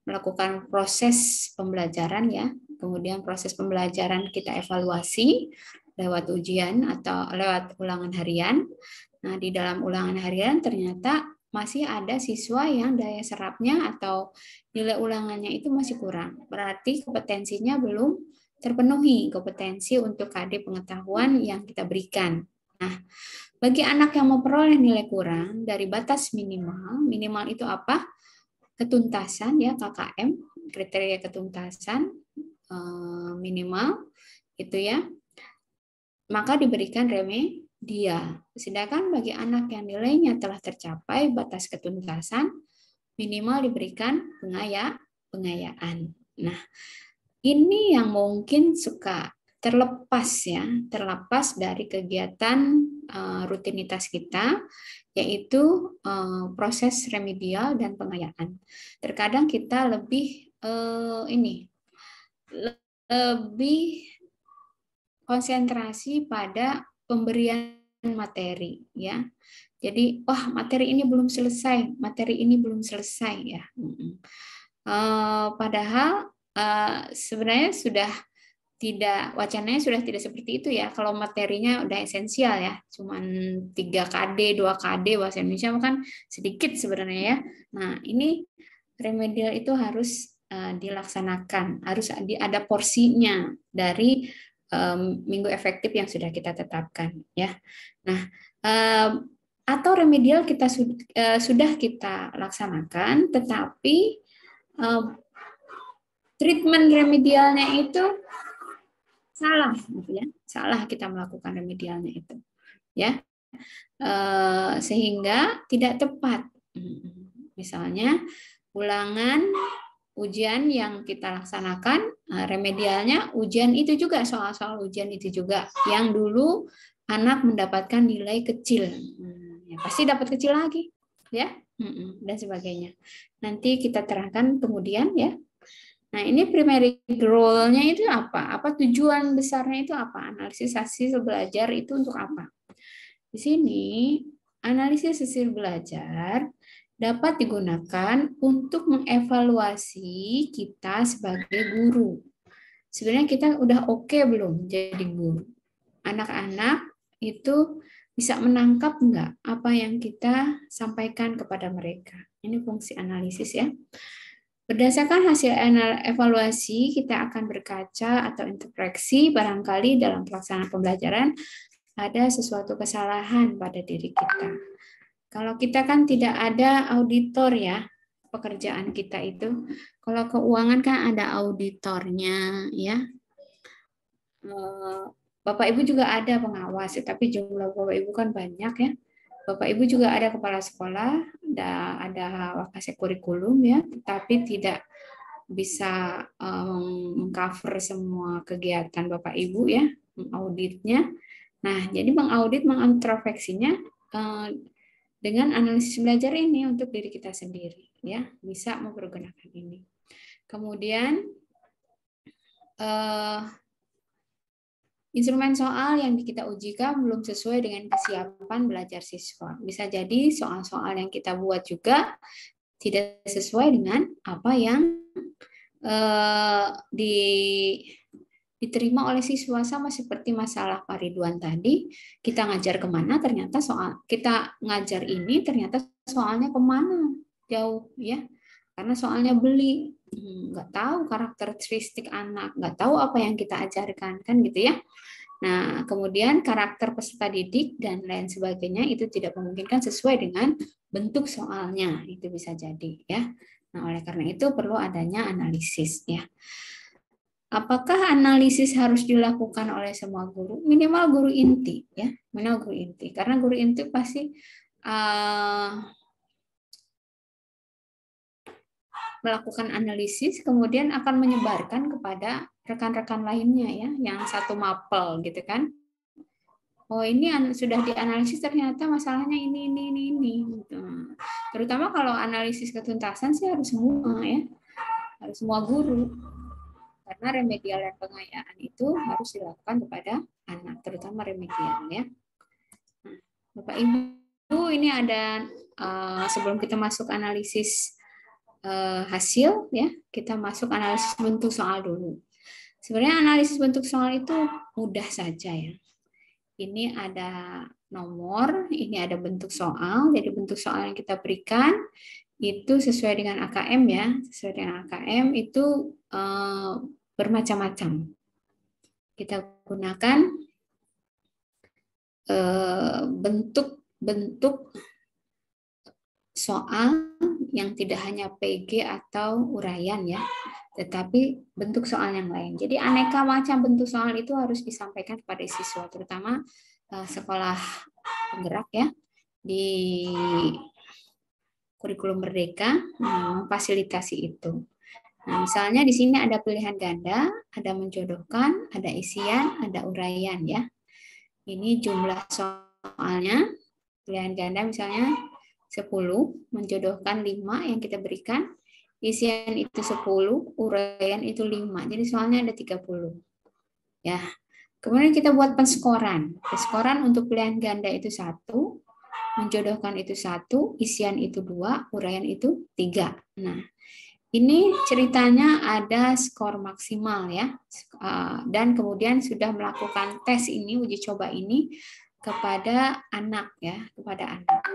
melakukan proses pembelajaran ya. Kemudian proses pembelajaran kita evaluasi lewat ujian atau lewat ulangan harian. Nah, di dalam ulangan harian ternyata masih ada siswa yang daya serapnya atau nilai ulangannya itu masih kurang. Berarti kompetensinya belum terpenuhi, kompetensi untuk KD pengetahuan yang kita berikan. Nah, bagi anak yang memperoleh nilai kurang dari batas minimal, minimal itu apa? Ketuntasan ya, KKM, kriteria ketuntasan minimal itu ya. Maka diberikan remedial. Sedangkan bagi anak yang nilainya telah tercapai batas ketuntasan, minimal diberikan pengayaan. Nah, ini yang mungkin suka terlepas ya, terlepas dari kegiatan rutinitas kita, yaitu proses remedial dan pengayaan. Terkadang kita lebih lebih konsentrasi pada pemberian materi ya. Jadi, wah materi ini belum selesai, materi ini belum selesai ya. Padahal sebenarnya sudah tidak, wacananya sudah tidak seperti itu ya. Kalau materinya udah esensial ya, cuman 3 KD, 2 KD bahasa Indonesia kan sedikit sebenarnya ya. Nah, ini remedial itu harus dilaksanakan, harus ada porsinya dari minggu efektif yang sudah kita tetapkan ya. Nah, atau remedial kita sudah kita laksanakan, tetapi treatment remedialnya itu salah, gitu ya. Salah kita melakukan remedialnya itu, ya, sehingga tidak tepat. Misalnya ulangan ujian yang kita laksanakan, remedialnya ujian itu juga, soal-soal ujian itu juga yang dulu anak mendapatkan nilai kecil, ya pasti dapat kecil lagi, ya, dan sebagainya. Nanti kita terangkan kemudian ya. Nah, ini primary goal-nya itu apa? Apa tujuan besarnya itu apa? Analisis hasil belajar itu untuk apa? Di sini analisis hasil belajar dapat digunakan untuk mengevaluasi kita sebagai guru. Sebenarnya kita udah oke belum jadi guru? Anak-anak itu bisa menangkap nggak apa yang kita sampaikan kepada mereka? Ini fungsi analisis ya. Berdasarkan hasil evaluasi, kita akan berkaca atau introspeksi barangkali dalam pelaksanaan pembelajaran ada sesuatu kesalahan pada diri kita. Kalau kita kan tidak ada auditor ya, pekerjaan kita itu. Kalau keuangan kan ada auditornya ya. Bapak Ibu juga ada pengawas, tapi jumlah Bapak Ibu kan banyak ya. Bapak Ibu juga ada kepala sekolah, ada wakase kurikulum ya, tapi tidak bisa mengcover semua kegiatan Bapak Ibu ya, mengauditnya. Nah, jadi mengaudit, mengintrospeksinya dengan analisis belajar ini untuk diri kita sendiri ya, bisa mempergunakan ini. Kemudian instrumen soal yang kita ujikan belum sesuai dengan kesiapan belajar siswa. Bisa jadi soal-soal yang kita buat juga tidak sesuai dengan apa yang diterima oleh siswa. Sama seperti masalah Pak Ridwan tadi, kita ngajar kemana, ternyata soal kita ngajar ini ternyata soalnya kemana, jauh ya, karena soalnya beli, nggak tahu karakteristik anak, nggak tahu apa yang kita ajarkan, kan gitu ya. Nah, kemudian karakter peserta didik dan lain sebagainya itu tidak memungkinkan sesuai dengan bentuk soalnya, itu bisa jadi ya. Nah, oleh karena itu perlu adanya analisis ya. Apakah analisis harus dilakukan oleh semua guru? Minimal guru inti ya, minimal guru inti. Karena guru inti pasti melakukan analisis, kemudian akan menyebarkan kepada rekan-rekan lainnya ya, yang satu mapel gitu kan. Oh, ini sudah dianalisis ternyata masalahnya ini. Gitu. Terutama kalau analisis ketuntasan sih harus semua ya, harus semua guru. Karena remedial dan pengayaan itu harus dilakukan kepada anak, terutama remedial ya. Nah, Bapak Ibu, ini ada sebelum kita masuk analisis hasil ya, kita masuk analisis bentuk soal dulu. Sebenarnya analisis bentuk soal itu mudah saja ya. Ini ada nomor, ini ada bentuk soal. Jadi bentuk soal yang kita berikan itu sesuai dengan AKM ya. Sesuai dengan AKM itu bermacam-macam. Kita gunakan bentuk soal yang tidak hanya PG atau uraian ya, tetapi bentuk soal yang lain. Jadi aneka macam bentuk soal itu harus disampaikan kepada siswa, terutama sekolah penggerak ya, di kurikulum Merdeka memfasilitasi itu. Nah, misalnya di sini ada pilihan ganda, ada menjodohkan, ada isian, ada uraian ya. Ini jumlah soalnya. Pilihan ganda misalnya 10, menjodohkan 5 yang kita berikan, isian itu 10, uraian itu 5. Jadi soalnya ada 30. Ya. Kemudian kita buat penskoran. Penskoran untuk pilihan ganda itu 1, menjodohkan itu 1, isian itu 2, uraian itu 3. Nah, ini ceritanya ada skor maksimal ya. Dan kemudian sudah melakukan tes ini, uji coba ini kepada anak ya, kepada anak.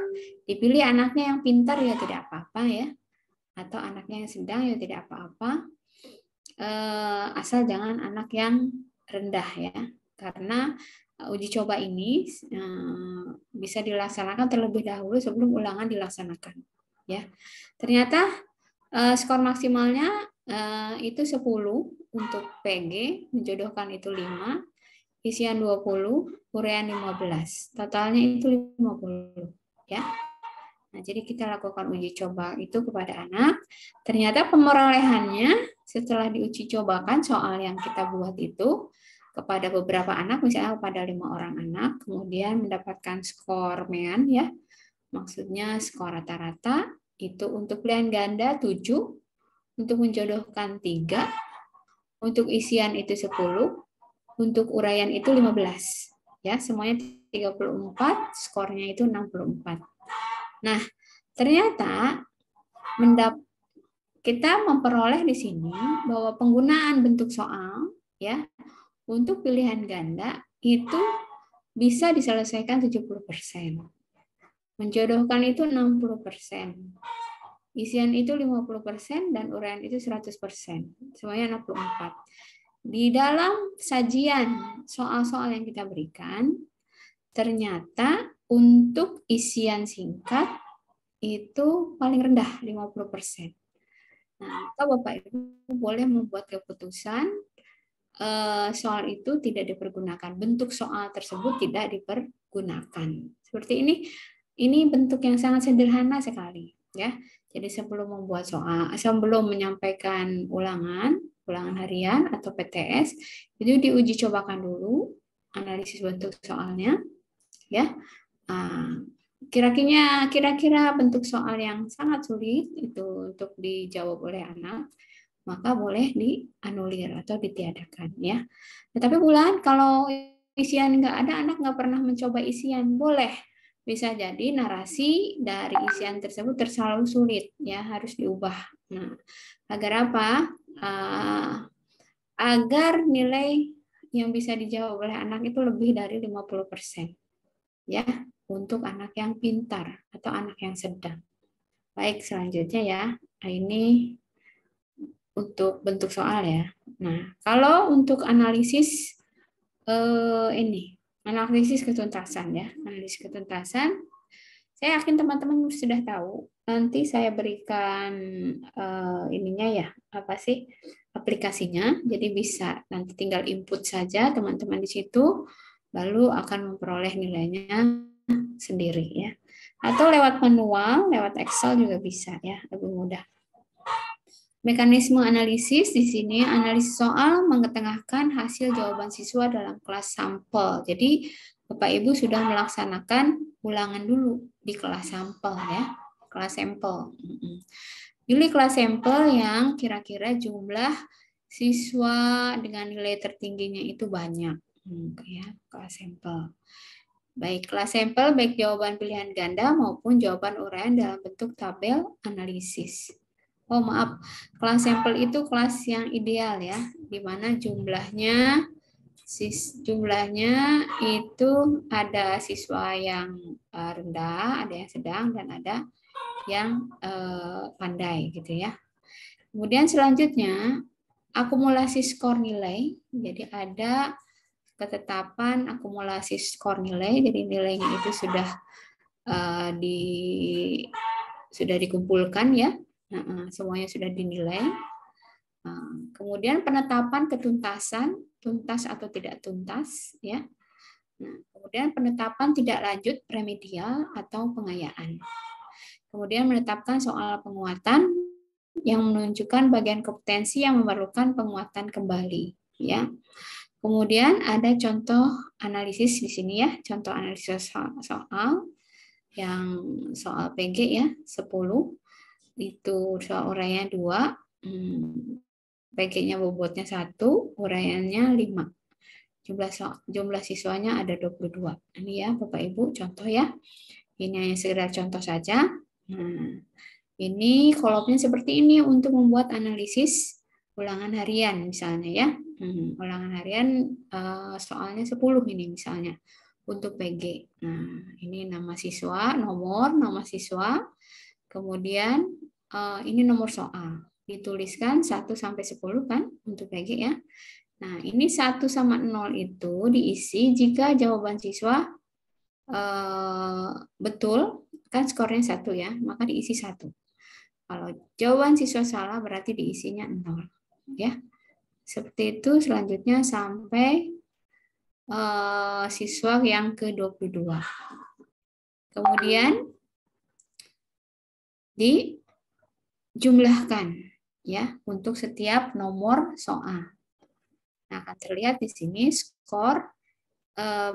Dipilih anaknya yang pintar ya tidak apa-apa ya, atau anaknya yang sedang ya tidak apa-apa, asal jangan anak yang rendah ya, karena uji coba ini bisa dilaksanakan terlebih dahulu sebelum ulangan dilaksanakan ya. Ternyata skor maksimalnya itu 10 untuk PG, menjodohkan itu 5, isian 20, uraian 15. Totalnya itu 50 ya. Nah, jadi kita lakukan uji coba itu kepada anak. Ternyata pemerolehannya setelah diuji cobakan soal yang kita buat itu kepada beberapa anak, misalnya kepada 5 orang anak, kemudian mendapatkan skor MEAN ya. Maksudnya skor rata-rata itu untuk pilihan ganda 7, untuk menjodohkan 3, untuk isian itu 10, untuk uraian itu 15. Ya, semuanya 34, skornya itu 64. Nah, ternyata kita memperoleh di sini bahwa penggunaan bentuk soal ya untuk pilihan ganda itu bisa diselesaikan 70%. Menjodohkan itu 60%. Isian itu 50% dan uraian itu 100%. Semuanya 64. Di dalam sajian soal-soal yang kita berikan, ternyata untuk isian singkat itu paling rendah 50%. Nah, maka Bapak Ibu boleh membuat keputusan soal itu tidak dipergunakan, bentuk soal tersebut tidak dipergunakan. Seperti ini bentuk yang sangat sederhana sekali, ya. Jadi sebelum membuat soal, sebelum menyampaikan ulangan harian atau PTS, itu diuji cobakan dulu analisis bentuk soalnya, ya. Kira-kira bentuk soal yang sangat sulit itu untuk dijawab oleh anak maka boleh dianulir atau ditiadakan ya. Tetapi bulan kalau isian nggak ada, anak nggak pernah mencoba isian, boleh. Bisa jadi narasi dari isian tersebut terlalu sulit, ya harus diubah. Nah, agar apa? Agar nilai yang bisa dijawab oleh anak itu lebih dari 50%. Ya, untuk anak yang pintar atau anak yang sedang. Baik, selanjutnya ya. Nah, ini untuk bentuk soal ya. Nah, kalau untuk analisis analisis ketuntasan ya. Analisis ketuntasan, saya yakin teman-teman sudah tahu. Nanti saya berikan ininya ya, apa sih aplikasinya. Jadi bisa nanti tinggal input saja teman-teman di situ, lalu akan memperoleh nilainya sendiri ya. Atau lewat manual, lewat Excel juga bisa ya, lebih mudah. Mekanisme analisis di sini, analisis soal mengetengahkan hasil jawaban siswa dalam kelas sampel. Jadi Bapak Ibu sudah melaksanakan ulangan dulu di kelas sampel ya, kelas sampel. Pilih kelas sampel yang kira-kira jumlah siswa dengan nilai tertingginya itu banyak, ya kelas sampel. Baik kelas sampel, baik jawaban pilihan ganda maupun jawaban uraian dalam bentuk tabel analisis. Oh maaf, kelas sampel itu kelas yang ideal ya, di mana jumlahnya itu ada siswa yang rendah, ada yang sedang, dan ada yang pandai gitu ya. Kemudian selanjutnya akumulasi skor nilai, jadi ada ketetapan akumulasi skor nilai, jadi nilainya itu sudah dikumpulkan ya. Semuanya sudah dinilai. Kemudian penetapan ketuntasan, tuntas atau tidak tuntas, ya. Kemudian penetapan tidak lanjut remedial atau pengayaan. Kemudian menetapkan soal penguatan yang menunjukkan bagian kompetensi yang memerlukan penguatan kembali, ya. Kemudian ada contoh analisis di sini ya, contoh analisis soal yang soal PG ya, 10. Itu soal uraian 2, PG-nya bobotnya 1, uraiannya 5. Jumlah siswanya ada 22. Ini ya Bapak Ibu contoh ya. Ini hanya sekedar contoh saja. Ini kolomnya seperti ini untuk membuat analisis ulangan harian misalnya ya. Ulangan harian soalnya 10 ini misalnya untuk PG. Nah, ini nama siswa, nomor nama siswa. Kemudian ini nomor soal. Dituliskan 1 sampai 10 kan untuk PG ya. Nah, ini 1 sama 0 itu diisi jika jawaban siswa betul, kan skornya 1 ya, maka diisi 1. Kalau jawaban siswa salah berarti diisinya 0 ya. Seperti itu selanjutnya sampai siswa yang ke-22. Kemudian dijumlahkan ya untuk setiap nomor soal. Nah, akan terlihat di sini skor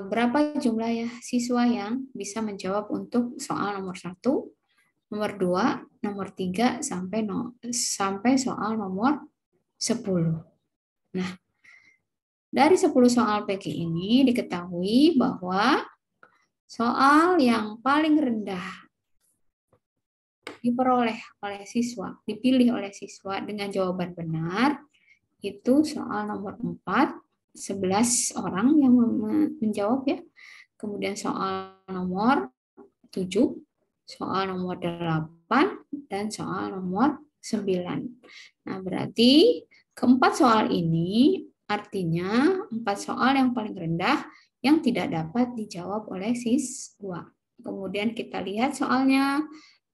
berapa jumlah ya siswa yang bisa menjawab untuk soal nomor 1, nomor 2, nomor 3 sampai soal nomor 10. Nah, dari 10 soal PG ini diketahui bahwa soal yang paling rendah diperoleh oleh siswa, dipilih oleh siswa dengan jawaban benar, itu soal nomor 4, 11 orang yang menjawab ya. Kemudian soal nomor 7, soal nomor 8, dan soal nomor 9. Nah, berarti keempat soal ini artinya 4 soal yang paling rendah yang tidak dapat dijawab oleh siswa. Kemudian kita lihat soalnya,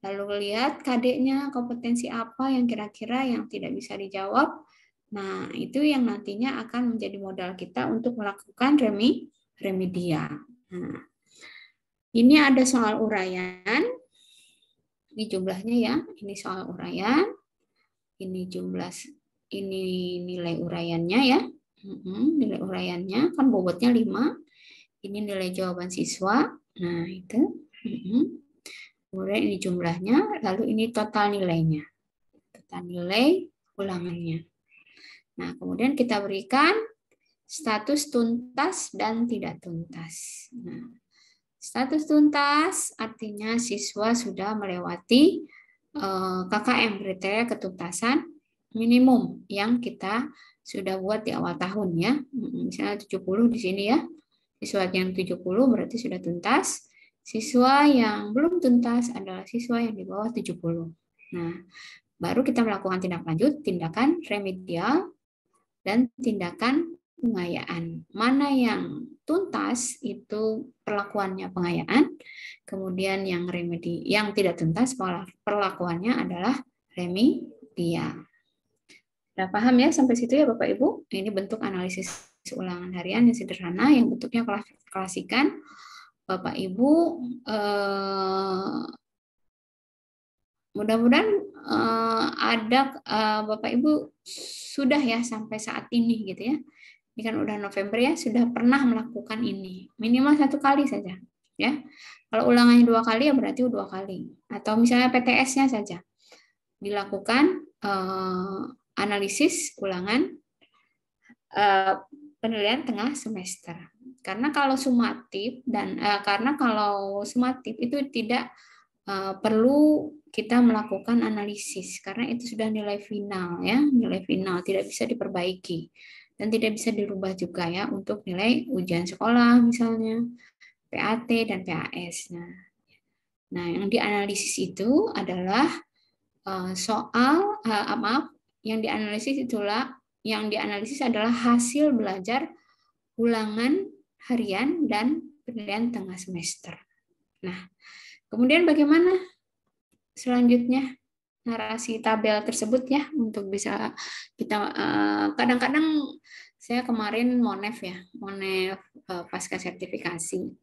lalu lihat KD-nya, kompetensi apa yang kira-kira yang tidak bisa dijawab. Nah, itu yang nantinya akan menjadi modal kita untuk melakukan remedial. Nah, ini ada soal uraian. Ini jumlahnya ya, ini soal uraian. Ini nilai uraiannya ya. Nilai uraiannya kan bobotnya 5. Ini nilai jawaban siswa. Nah, itu. Kemudian ini jumlahnya, lalu ini total nilainya. Total nilai ulangannya. Nah, kemudian kita berikan status tuntas dan tidak tuntas. Nah, status tuntas artinya siswa sudah melewati KKM, kriteria ketuntasan minimum yang kita sudah buat di awal tahun ya. Misalnya 70 di sini ya. Siswa yang 70 berarti sudah tuntas. Siswa yang belum tuntas adalah siswa yang di bawah 70. Nah, baru kita melakukan tindak lanjut, tindakan remedial dan tindakan pengayaan. Mana yang tuntas itu perlakuannya pengayaan, kemudian yang tidak tuntas perlakuannya adalah remedial. Sudah paham ya sampai situ ya Bapak Ibu? Ini bentuk analisis ulangan harian yang sederhana, yang bentuknya klasikan. Bapak Ibu mudah-mudahan ada Bapak Ibu sudah ya sampai saat ini gitu ya. Ini kan udah November ya, sudah pernah melakukan ini. Minimal 1 kali saja. Ya. Kalau ulangannya 2 kali ya berarti 2 kali. Atau misalnya PTS-nya saja. Dilakukan analisis ulangan penilaian tengah semester. Karena kalau sumatif itu tidak perlu kita melakukan analisis karena itu sudah nilai final ya, nilai final tidak bisa diperbaiki. Dan tidak bisa dirubah juga ya untuk nilai ujian sekolah misalnya, PAT dan PAS. Nah, yang dianalisis itu adalah yang dianalisis adalah hasil belajar ulangan harian dan penilaian tengah semester. Nah, kemudian bagaimana selanjutnya narasi tabel tersebut ya untuk bisa kita kadang-kadang saya kemarin Monef pasca sertifikasi.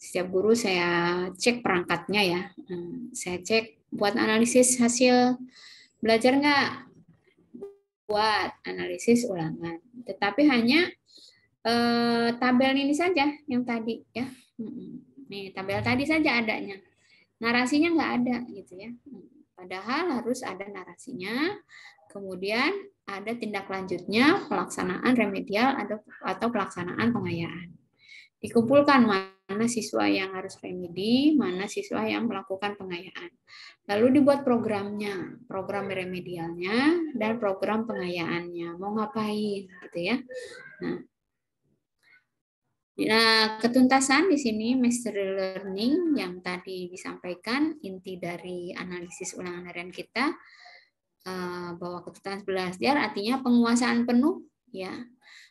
Setiap guru saya cek perangkatnya ya. Saya cek buat analisis hasil belajar nggak? Buat analisis ulangan. Tetapi hanya tabel ini saja yang tadi ya. Nih tabel tadi saja adanya. Narasinya nggak ada gitu ya. Padahal harus ada narasinya, kemudian ada tindak lanjutnya, pelaksanaan remedial atau pelaksanaan pengayaan. Dikumpulkan mana siswa yang harus remedi, mana siswa yang melakukan pengayaan. Lalu dibuat programnya, program remedialnya dan program pengayaannya. Mau ngapain gitu ya. Nah, ketuntasan di sini mastery learning yang tadi disampaikan, inti dari analisis ulangan harian kita bahwa ketuntasan belajar artinya penguasaan penuh ya.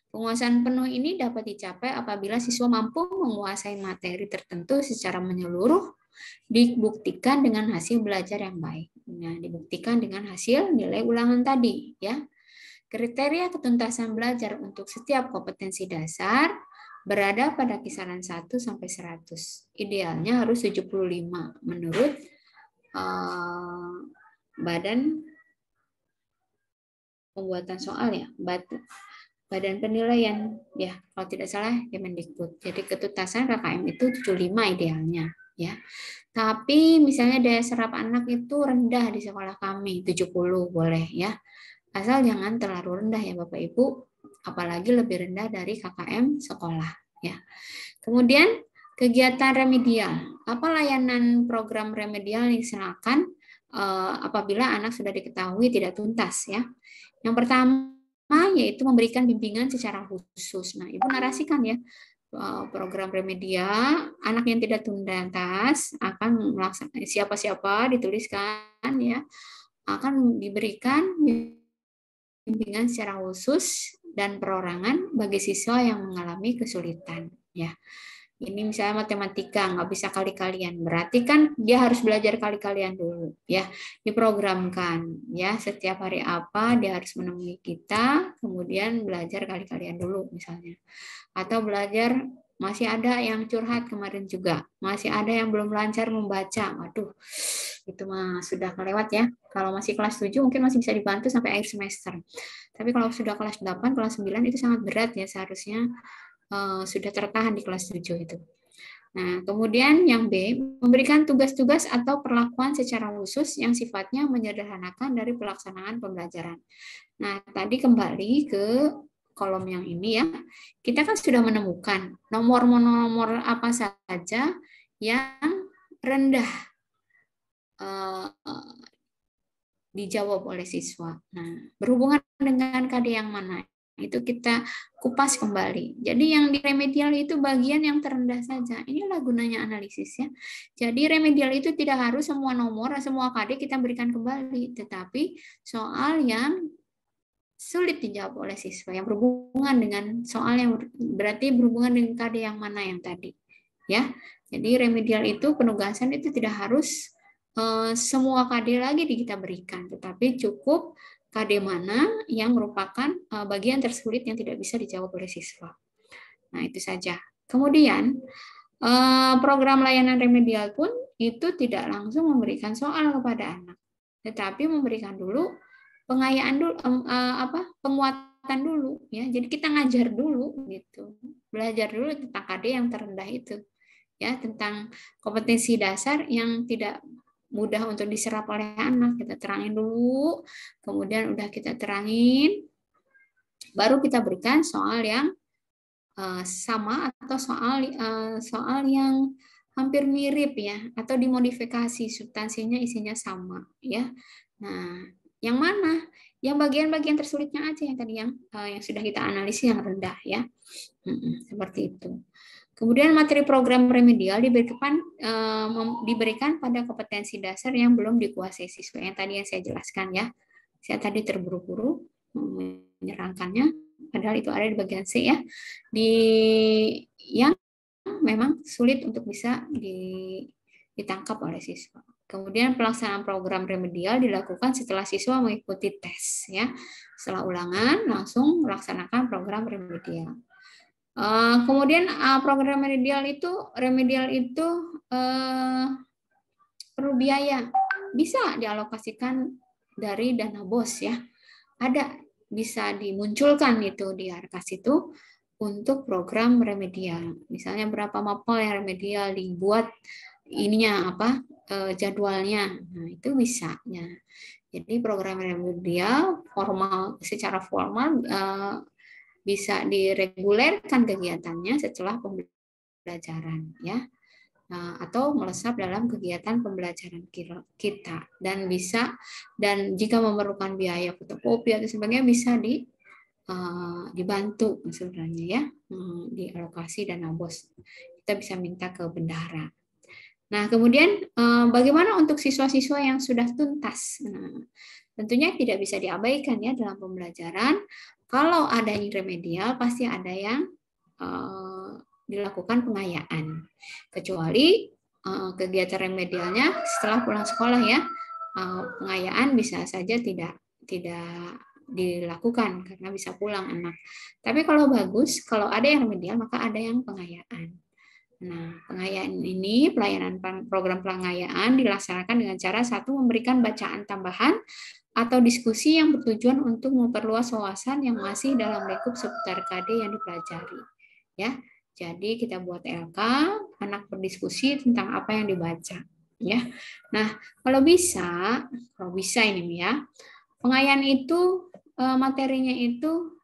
Penguasaan penuh ini dapat dicapai apabila siswa mampu menguasai materi tertentu secara menyeluruh, dibuktikan dengan hasil belajar yang baik. Nah, dibuktikan dengan hasil nilai ulangan tadi ya. Kriteria ketuntasan belajar untuk setiap kompetensi dasar berada pada kisaran 1 sampai 100. Idealnya harus 75 menurut badan pembuatan soal ya, badan penilaian ya, kalau tidak salah Kemendikbud. Jadi ketuntasan KKM itu 75 idealnya ya. Tapi misalnya daya serap anak itu rendah di sekolah kami, 70 boleh ya. Asal jangan terlalu rendah ya Bapak Ibu, apalagi lebih rendah dari KKM sekolah ya. Kemudian kegiatan remedial. Apa layanan program remedial yang dilaksanakan apabila anak sudah diketahui tidak tuntas ya. Yang pertama yaitu memberikan bimbingan secara khusus. Nah, Ibu narasikan ya. Program remedial anak yang tidak tuntas akan melaksanakan siapa-siapa dituliskan ya, akan diberikan bimbingan secara khusus dan perorangan bagi siswa yang mengalami kesulitan ya. Ini misalnya matematika nggak bisa kali-kalian, berarti kan dia harus belajar kali-kalian dulu ya, diprogramkan ya, setiap hari apa dia harus menemui kita, kemudian belajar kali-kalian dulu misalnya. Atau belajar, masih ada yang curhat kemarin juga, masih ada yang belum lancar membaca, waduh itu mah sudah kelewat ya. Kalau masih kelas 7 mungkin masih bisa dibantu sampai akhir semester. Tapi kalau sudah kelas 8, kelas 9 itu sangat berat ya, seharusnya sudah tertahan di kelas 7 itu. Nah, kemudian yang B, memberikan tugas-tugas atau perlakuan secara khusus yang sifatnya menyederhanakan dari pelaksanaan pembelajaran. Nah, tadi kembali ke kolom yang ini ya, kita kan sudah menemukan nomor-nomor apa saja yang rendah dijawab oleh siswa. Nah, berhubungan dengan KD yang mana? Itu kita kupas kembali. Jadi yang di remedial itu bagian yang terendah saja. Inilah gunanya analisis ya. Jadi remedial itu tidak harus semua nomor, semua KD kita berikan kembali, tetapi soal yang sulit dijawab oleh siswa, yang berhubungan dengan soal yang berarti berhubungan dengan KD yang mana yang tadi. Ya. Jadi remedial itu penugasan itu tidak harus semua KD lagi kita berikan, tetapi cukup KD mana yang merupakan bagian tersulit yang tidak bisa dijawab oleh siswa. Nah, itu saja. Kemudian, program layanan remedial pun itu tidak langsung memberikan soal kepada anak, tetapi memberikan dulu pengayaan dulu, penguatan dulu, ya. Jadi kita ngajar dulu, gitu, belajar dulu tentang KD yang terendah itu, ya, tentang kompetensi dasar yang tidak mudah untuk diserap oleh anak, kita terangin dulu, kemudian udah kita terangin, baru kita berikan soal yang sama atau soal yang hampir mirip ya, atau dimodifikasi substansinya isinya sama ya. Nah, yang mana? Yang bagian-bagian tersulitnya aja yang tadi yang sudah kita analisis yang rendah ya, seperti itu. Kemudian materi program remedial diberikan pada kompetensi dasar yang belum dikuasai siswa. Yang tadi yang saya jelaskan ya. Saya tadi terburu-buru menyerangkannya, padahal itu ada di bagian C ya. Yang memang sulit untuk bisa ditangkap oleh siswa. Kemudian pelaksanaan program remedial dilakukan setelah siswa mengikuti tes ya. Setelah ulangan langsung melaksanakan program remedial. Kemudian program remedial itu perlu biaya, bisa dialokasikan dari dana BOS ya, ada bisa dimunculkan itu di Arkas itu untuk program remedial. Misalnya berapa mapel yang remedial dibuat ininya jadwalnya, nah itu bisa ya. Jadi program remedial secara formal bisa diregulerkan kegiatannya setelah pembelajaran ya, atau melesap dalam kegiatan pembelajaran kita, dan jika memerlukan biaya fotokopi atau sebagainya bisa dibantu sebenarnya ya, dialokasi dana BOS, kita bisa minta ke bendahara. Nah, kemudian bagaimana untuk siswa-siswa yang sudah tuntas? Nah, tentunya tidak bisa diabaikan ya dalam pembelajaran. Kalau ada yang remedial, pasti ada yang dilakukan pengayaan. Kecuali kegiatan remedialnya setelah pulang sekolah ya, pengayaan bisa saja tidak dilakukan karena bisa pulang anak. Tapi kalau bagus, kalau ada yang remedial maka ada yang pengayaan. Nah, pengayaan ini, pelayanan program pengayaan dilaksanakan dengan cara satu, memberikan bacaan tambahan atau diskusi yang bertujuan untuk memperluas wawasan yang masih dalam lingkup seputar KD yang dipelajari. Ya, jadi kita buat LK, anak berdiskusi tentang apa yang dibaca. Ya, nah kalau bisa ini ya, pengayaan itu materinya itu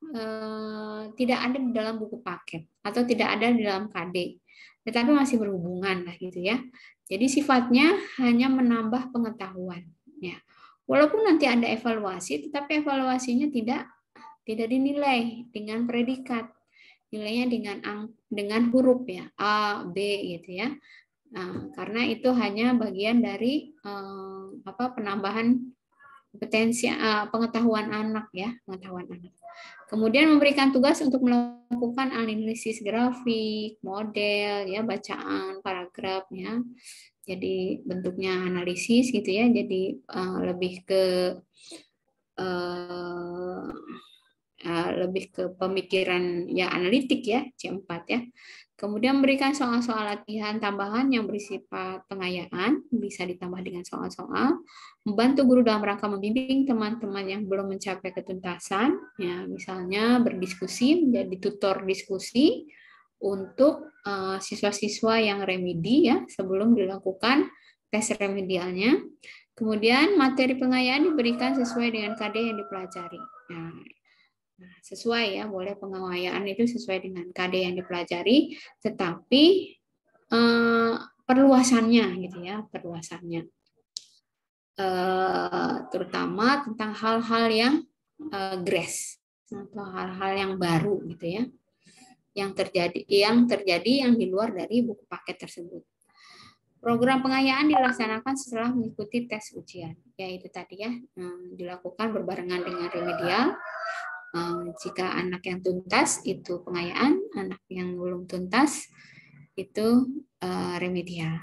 tidak ada di dalam buku paket atau tidak ada di dalam KD, tetapi masih berhubungan lah gitu ya. Jadi sifatnya hanya menambah pengetahuan. Ya. Walaupun nanti ada evaluasi, tetapi evaluasinya tidak dinilai dengan predikat, nilainya dengan huruf ya, A, B gitu ya. Nah, karena itu hanya bagian dari penambahan kompetensi pengetahuan anak ya, pengetahuan anak. Kemudian memberikan tugas untuk melakukan analisis grafik, model ya, bacaan, paragrafnya. Jadi bentuknya analisis gitu ya, jadi lebih ke pemikiran ya, analitik ya, C4 ya. Kemudian memberikan soal-soal latihan tambahan yang bersifat pengayaan, bisa ditambah dengan soal-soal. Membantu guru dalam rangka membimbing teman-teman yang belum mencapai ketuntasan, ya, misalnya berdiskusi, menjadi tutor diskusi, untuk siswa-siswa yang remedi ya sebelum dilakukan tes remedialnya. Kemudian materi pengayaan diberikan sesuai dengan KD yang dipelajari. Nah, sesuai ya, boleh pengayaan itu sesuai dengan KD yang dipelajari, tetapi perluasannya gitu ya, perluasannya. Terutama tentang hal-hal yang grace atau hal-hal yang baru gitu ya, yang terjadi yang di luar dari buku paket tersebut. Program pengayaan dilaksanakan setelah mengikuti tes ujian, yaitu tadi ya dilakukan berbarengan dengan remedial. Jika anak yang tuntas itu pengayaan, anak yang belum tuntas itu remedial.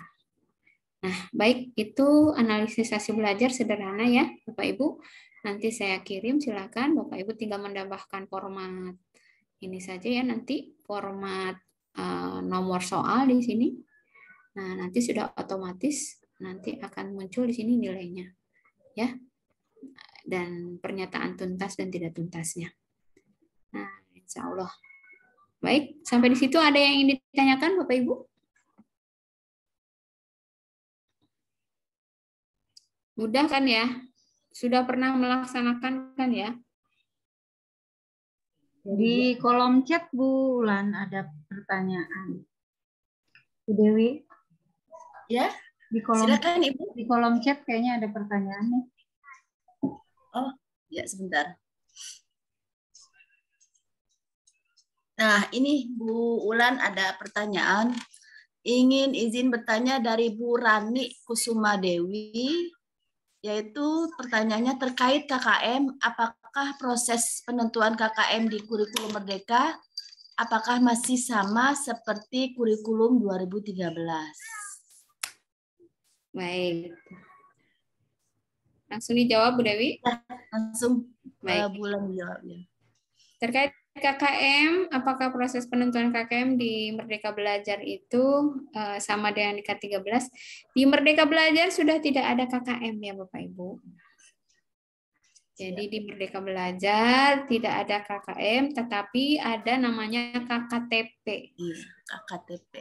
Nah, baik, itu analisis hasil belajar sederhana ya, Bapak Ibu. Nanti saya kirim, silakan Bapak Ibu tinggal menambahkan format ini saja ya, nanti format nomor soal di sini. Nah, nanti sudah otomatis nanti akan muncul di sini nilainya. Ya. Dan pernyataan tuntas dan tidak tuntasnya. Nah, insya Allah. Baik, sampai di situ ada yang ingin ditanyakan Bapak Ibu? Mudah kan ya? Sudah pernah melaksanakan kan ya? Di kolom chat Bu Ulan ada pertanyaan. Bu Dewi? Ya, di kolom, silakan Ibu. Di kolom chat kayaknya ada pertanyaan nih. Oh, ya sebentar. Nah, ini Bu Ulan ada pertanyaan. Ingin izin bertanya dari Bu Rani Kusuma Dewi, yaitu pertanyaannya terkait KKM, apakah proses penentuan KKM di kurikulum Merdeka, apakah masih sama seperti kurikulum 2013? Baik. Langsung dijawab Bu Dewi? Ya, langsung Baik. Bu Ulan dijawabnya. Terkait KKM, apakah proses penentuan KKM di Merdeka Belajar itu sama dengan di K13? Di Merdeka Belajar sudah tidak ada KKM ya Bapak Ibu. Jadi di Merdeka Belajar tidak ada KKM, tetapi ada namanya KKTP. KKTP.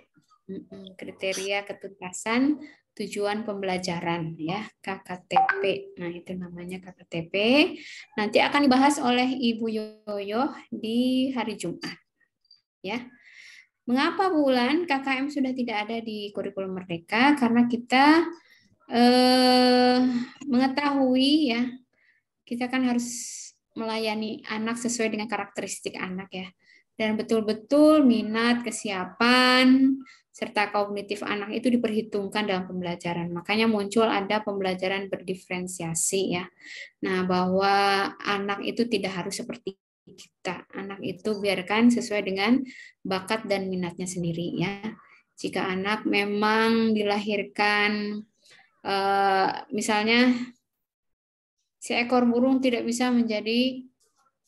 Kriteria ketuntasan tujuan pembelajaran ya, KKTP. Nah, itu namanya KKTP. Nanti akan dibahas oleh Ibu Yoyo di hari Jumat. Ya. Mengapa Bu Ulan KKM sudah tidak ada di kurikulum Merdeka? Karena kita mengetahui ya, kita kan harus melayani anak sesuai dengan karakteristik anak ya. Dan betul-betul minat, kesiapan, serta kognitif anak itu diperhitungkan dalam pembelajaran. Makanya muncul ada pembelajaran berdiferensiasi ya. Nah, bahwa anak itu tidak harus seperti kita. Anak itu biarkan sesuai dengan bakat dan minatnya sendiri ya. Jika anak memang dilahirkan misalnya seekor burung tidak bisa menjadi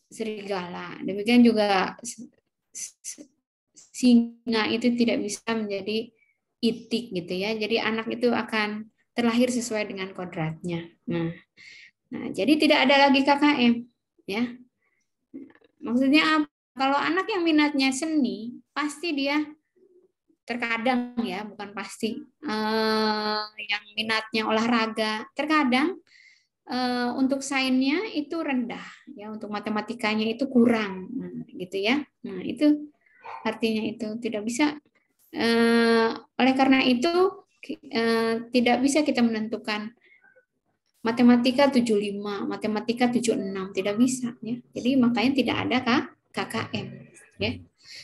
serigala. Demikian juga singa itu tidak bisa menjadi itik gitu ya. Jadi anak itu akan terlahir sesuai dengan kodratnya. Nah, jadi tidak ada lagi KKM ya. Maksudnya kalau anak yang minatnya seni, pasti dia terkadang ya, bukan pasti yang minatnya olahraga, terkadang untuk sainsnya itu rendah ya, untuk matematikanya itu kurang, gitu ya. Nah, itu artinya itu tidak bisa. Oleh karena itu tidak bisa kita menentukan matematika 75, matematika 76, tidak bisa ya. Jadi makanya tidak ada KKM ya.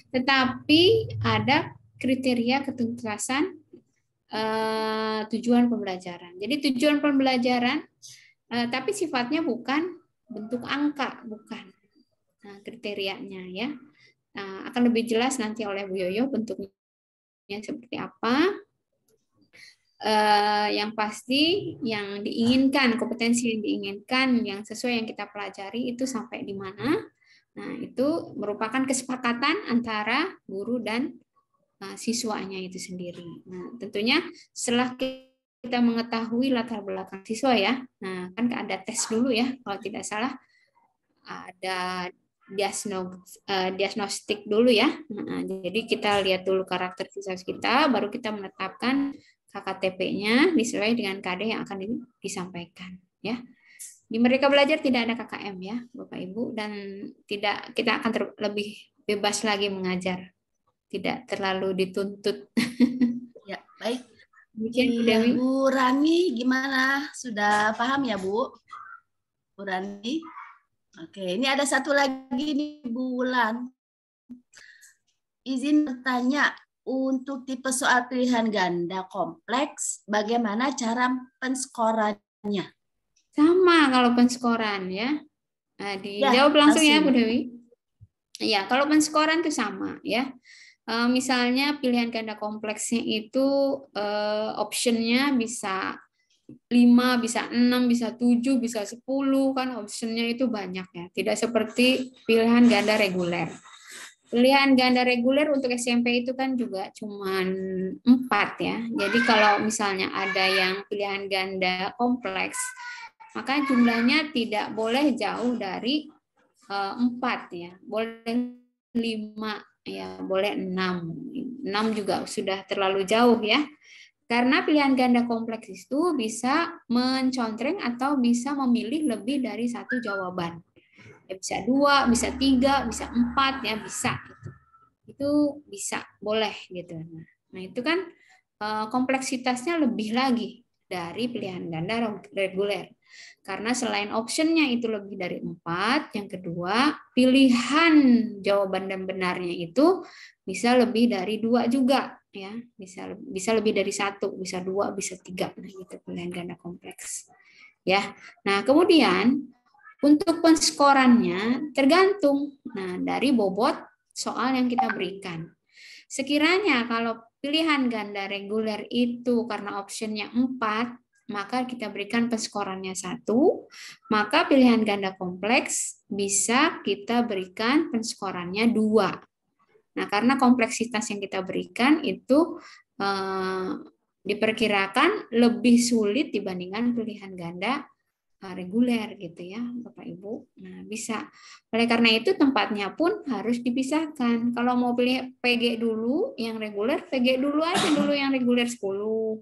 Tetapi ada kriteria ketuntasan tujuan pembelajaran. Jadi tujuan pembelajaran tapi sifatnya bukan bentuk angka, bukan. Nah, kriterianya ya. Akan lebih jelas nanti oleh Bu Yoyo bentuknya seperti apa. Yang pasti yang diinginkan, kompetensi yang diinginkan, yang sesuai yang kita pelajari itu sampai di mana. Nah, itu merupakan kesepakatan antara guru dan siswanya itu sendiri. Nah, tentunya setelah kita mengetahui latar belakang siswa ya, nah kan ada tes dulu ya, kalau tidak salah ada diagnostik dulu ya. Jadi kita lihat dulu karakteristik kita, baru kita menetapkan KKTP-nya disesuaikan dengan KD yang akan disampaikan ya. Di Merdeka Belajar tidak ada KKM ya, Bapak Ibu, dan kita akan lebih bebas lagi mengajar. Tidak terlalu dituntut. Ya, baik. Demikian, Bu Rani gimana? Sudah paham ya, Bu? Bu Rani? Oke, ini ada satu lagi nih, Bu Wulan. Izin bertanya, untuk tipe soal pilihan ganda kompleks, bagaimana cara penskorannya? Sama kalau penskoran ya. Nah, dijawab langsung ya, Bu Dewi. Ya, kalau penskoran itu sama ya. Misalnya pilihan ganda kompleksnya itu optionnya bisa 5, bisa 6, bisa 7, bisa 10, kan optionnya itu banyak ya. Tidak seperti pilihan ganda reguler. Pilihan ganda reguler untuk SMP itu kan juga cuman 4 ya. Jadi kalau misalnya ada yang pilihan ganda kompleks, maka jumlahnya tidak boleh jauh dari 4 ya. Boleh 5 ya, boleh 6. 6 juga sudah terlalu jauh ya. Karena pilihan ganda kompleks itu bisa mencontreng atau bisa memilih lebih dari satu jawaban. Ya, bisa 2, bisa 3, bisa 4 ya, bisa gitu. Itu bisa, boleh gitu. Nah, itu kan kompleksitasnya lebih lagi dari pilihan ganda reguler. Karena selain optionnya itu lebih dari 4, yang kedua pilihan jawaban dan benarnya itu bisa lebih dari 2 juga ya, bisa lebih dari 1, bisa 2, bisa 3. Nah, itu pilihan ganda kompleks. Ya. Nah, kemudian untuk penskorannya tergantung dari bobot soal yang kita berikan. Sekiranya kalau pilihan ganda reguler itu karena optionnya 4, maka kita berikan penskorannya 1, maka pilihan ganda kompleks bisa kita berikan penskorannya 2. Nah, karena kompleksitas yang kita berikan itu diperkirakan lebih sulit dibandingkan pilihan ganda reguler gitu ya, Bapak Ibu. Nah, bisa. Oleh karena itu tempatnya pun harus dipisahkan. Kalau mau pilih PG dulu yang reguler, PG dulu aja dulu yang reguler 10.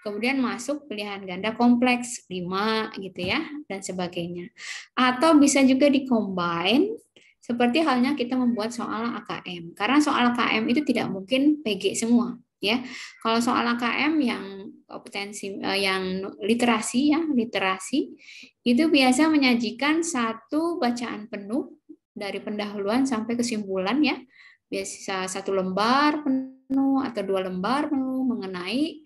Kemudian masuk pilihan ganda kompleks 5 gitu ya, dan sebagainya. Atau bisa juga dikombine seperti halnya kita membuat soal AKM. Karena soal AKM itu tidak mungkin PG semua ya. Kalau soal AKM yang kompetensi yang literasi ya, literasi itu biasa menyajikan satu bacaan penuh dari pendahuluan sampai kesimpulan ya. Biasa 1 lembar penuh atau 2 lembar penuh mengenai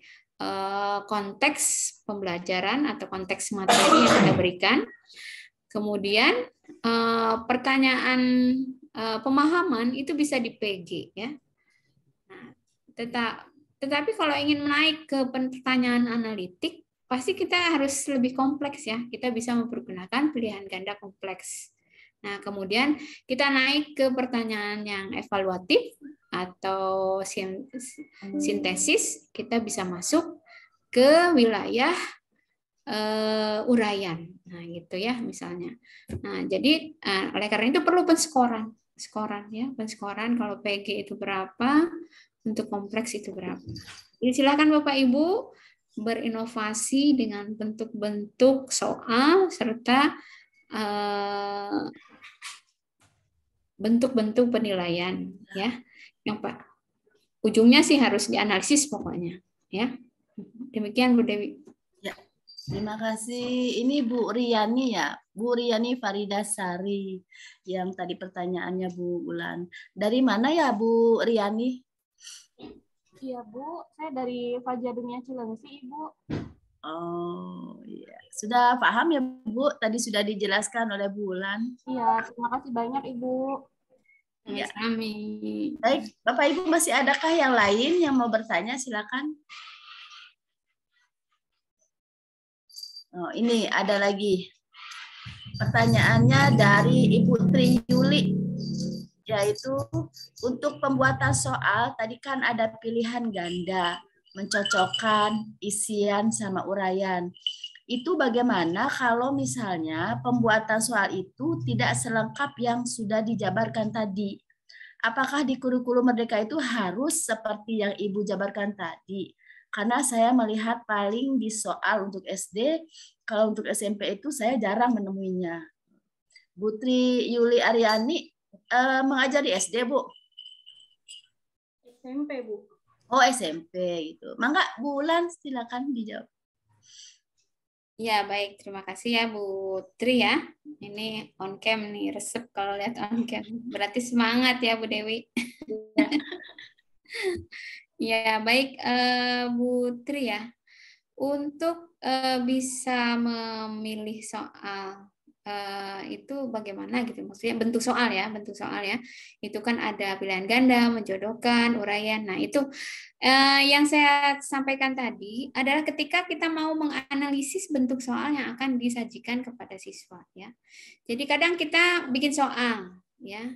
konteks pembelajaran atau konteks materi yang kita berikan. Kemudian pertanyaan pemahaman itu bisa di PG ya. Nah, tetapi kalau ingin naik ke pertanyaan analitik, pasti kita harus lebih kompleks ya. Kita bisa mempergunakan pilihan ganda kompleks. Nah, kemudian kita naik ke pertanyaan yang evaluatif atau sintesis, kita bisa masuk ke wilayah uraian. Nah, gitu ya misalnya. Nah, jadi oleh karena itu perlu penskoran ya, penskoran kalau PG itu berapa, untuk kompleks itu berapa. Jadi silakan Bapak Ibu berinovasi dengan bentuk-bentuk soal serta bentuk-bentuk penilaian ya. Yang Pak ujungnya sih harus dianalisis pokoknya ya. Demikian Bu Dewi. Ya. Terima kasih. Ini Bu Riani ya, Bu Riani Faridasari yang tadi pertanyaannya Bu Ulan. Dari mana ya Bu Riani? Iya Bu, saya dari Fajar Dunia Cilengsi Ibu. Oh iya, sudah paham ya Bu? Tadi sudah dijelaskan oleh Bu Ulan. Iya, terima kasih banyak Ibu. Iya. Amin. Baik, Bapak Ibu masih adakah yang lain yang mau bertanya? Silakan. Oh, ini ada lagi pertanyaannya dari Ibu Tri Yuli, yaitu untuk pembuatan soal tadi kan ada pilihan ganda, mencocokkan isian sama uraian. Itu bagaimana kalau misalnya pembuatan soal itu tidak selengkap yang sudah dijabarkan tadi? Apakah di kurikulum Merdeka itu harus seperti yang Ibu jabarkan tadi? Karena saya melihat paling di soal untuk SD, kalau untuk SMP itu saya jarang menemuinya. Bu Tri Yuli Aryani mengajar di SD, Bu? SMP, Bu. Oh, SMP gitu. Mangga, Bu Ulan silakan dijawab. Ya, baik. Terima kasih ya Bu Tri ya. Ini on cam nih, resep kalau lihat on cam. Berarti semangat ya Bu Dewi. Ya, baik Bu Tri ya. Untuk bisa memilih soal itu bagaimana gitu, maksudnya bentuk soal ya, itu kan ada pilihan ganda, menjodohkan, uraian. Nah itu yang saya sampaikan tadi adalah ketika kita mau menganalisis bentuk soal yang akan disajikan kepada siswa ya. Jadi kadang kita bikin soal ya,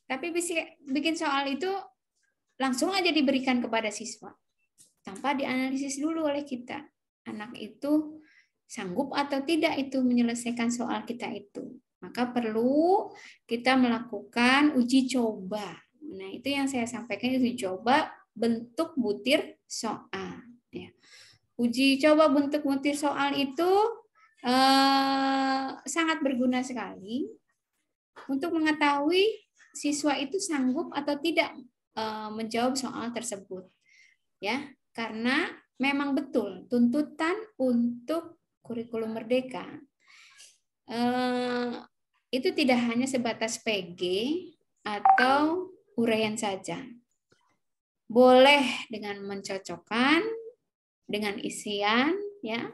tapi bikin soal itu langsung aja diberikan kepada siswa tanpa dianalisis dulu oleh kita, anak itu sanggup atau tidak itu menyelesaikan soal kita itu. Maka perlu kita melakukan uji coba. Nah, itu yang saya sampaikan, uji coba bentuk butir soal. Ya. Uji coba bentuk butir soal itu sangat berguna sekali untuk mengetahui siswa itu sanggup atau tidak menjawab soal tersebut. Ya, karena memang betul tuntutan untuk kurikulum Merdeka itu tidak hanya sebatas PG atau uraian saja. Boleh dengan mencocokkan dengan isian ya,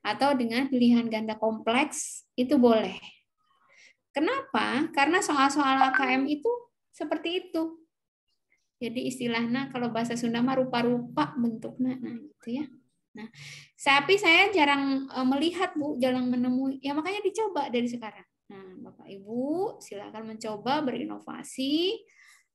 atau dengan pilihan ganda kompleks itu boleh. Kenapa? Karena soal-soal AKM itu seperti itu. Jadi istilahnya kalau bahasa Sunda mah rupa-rupa bentuknya, nah gitu ya. Nah, tapi saya jarang melihat Bu, jarang menemui. Ya makanya dicoba dari sekarang. Nah, Bapak Ibu silakan mencoba berinovasi,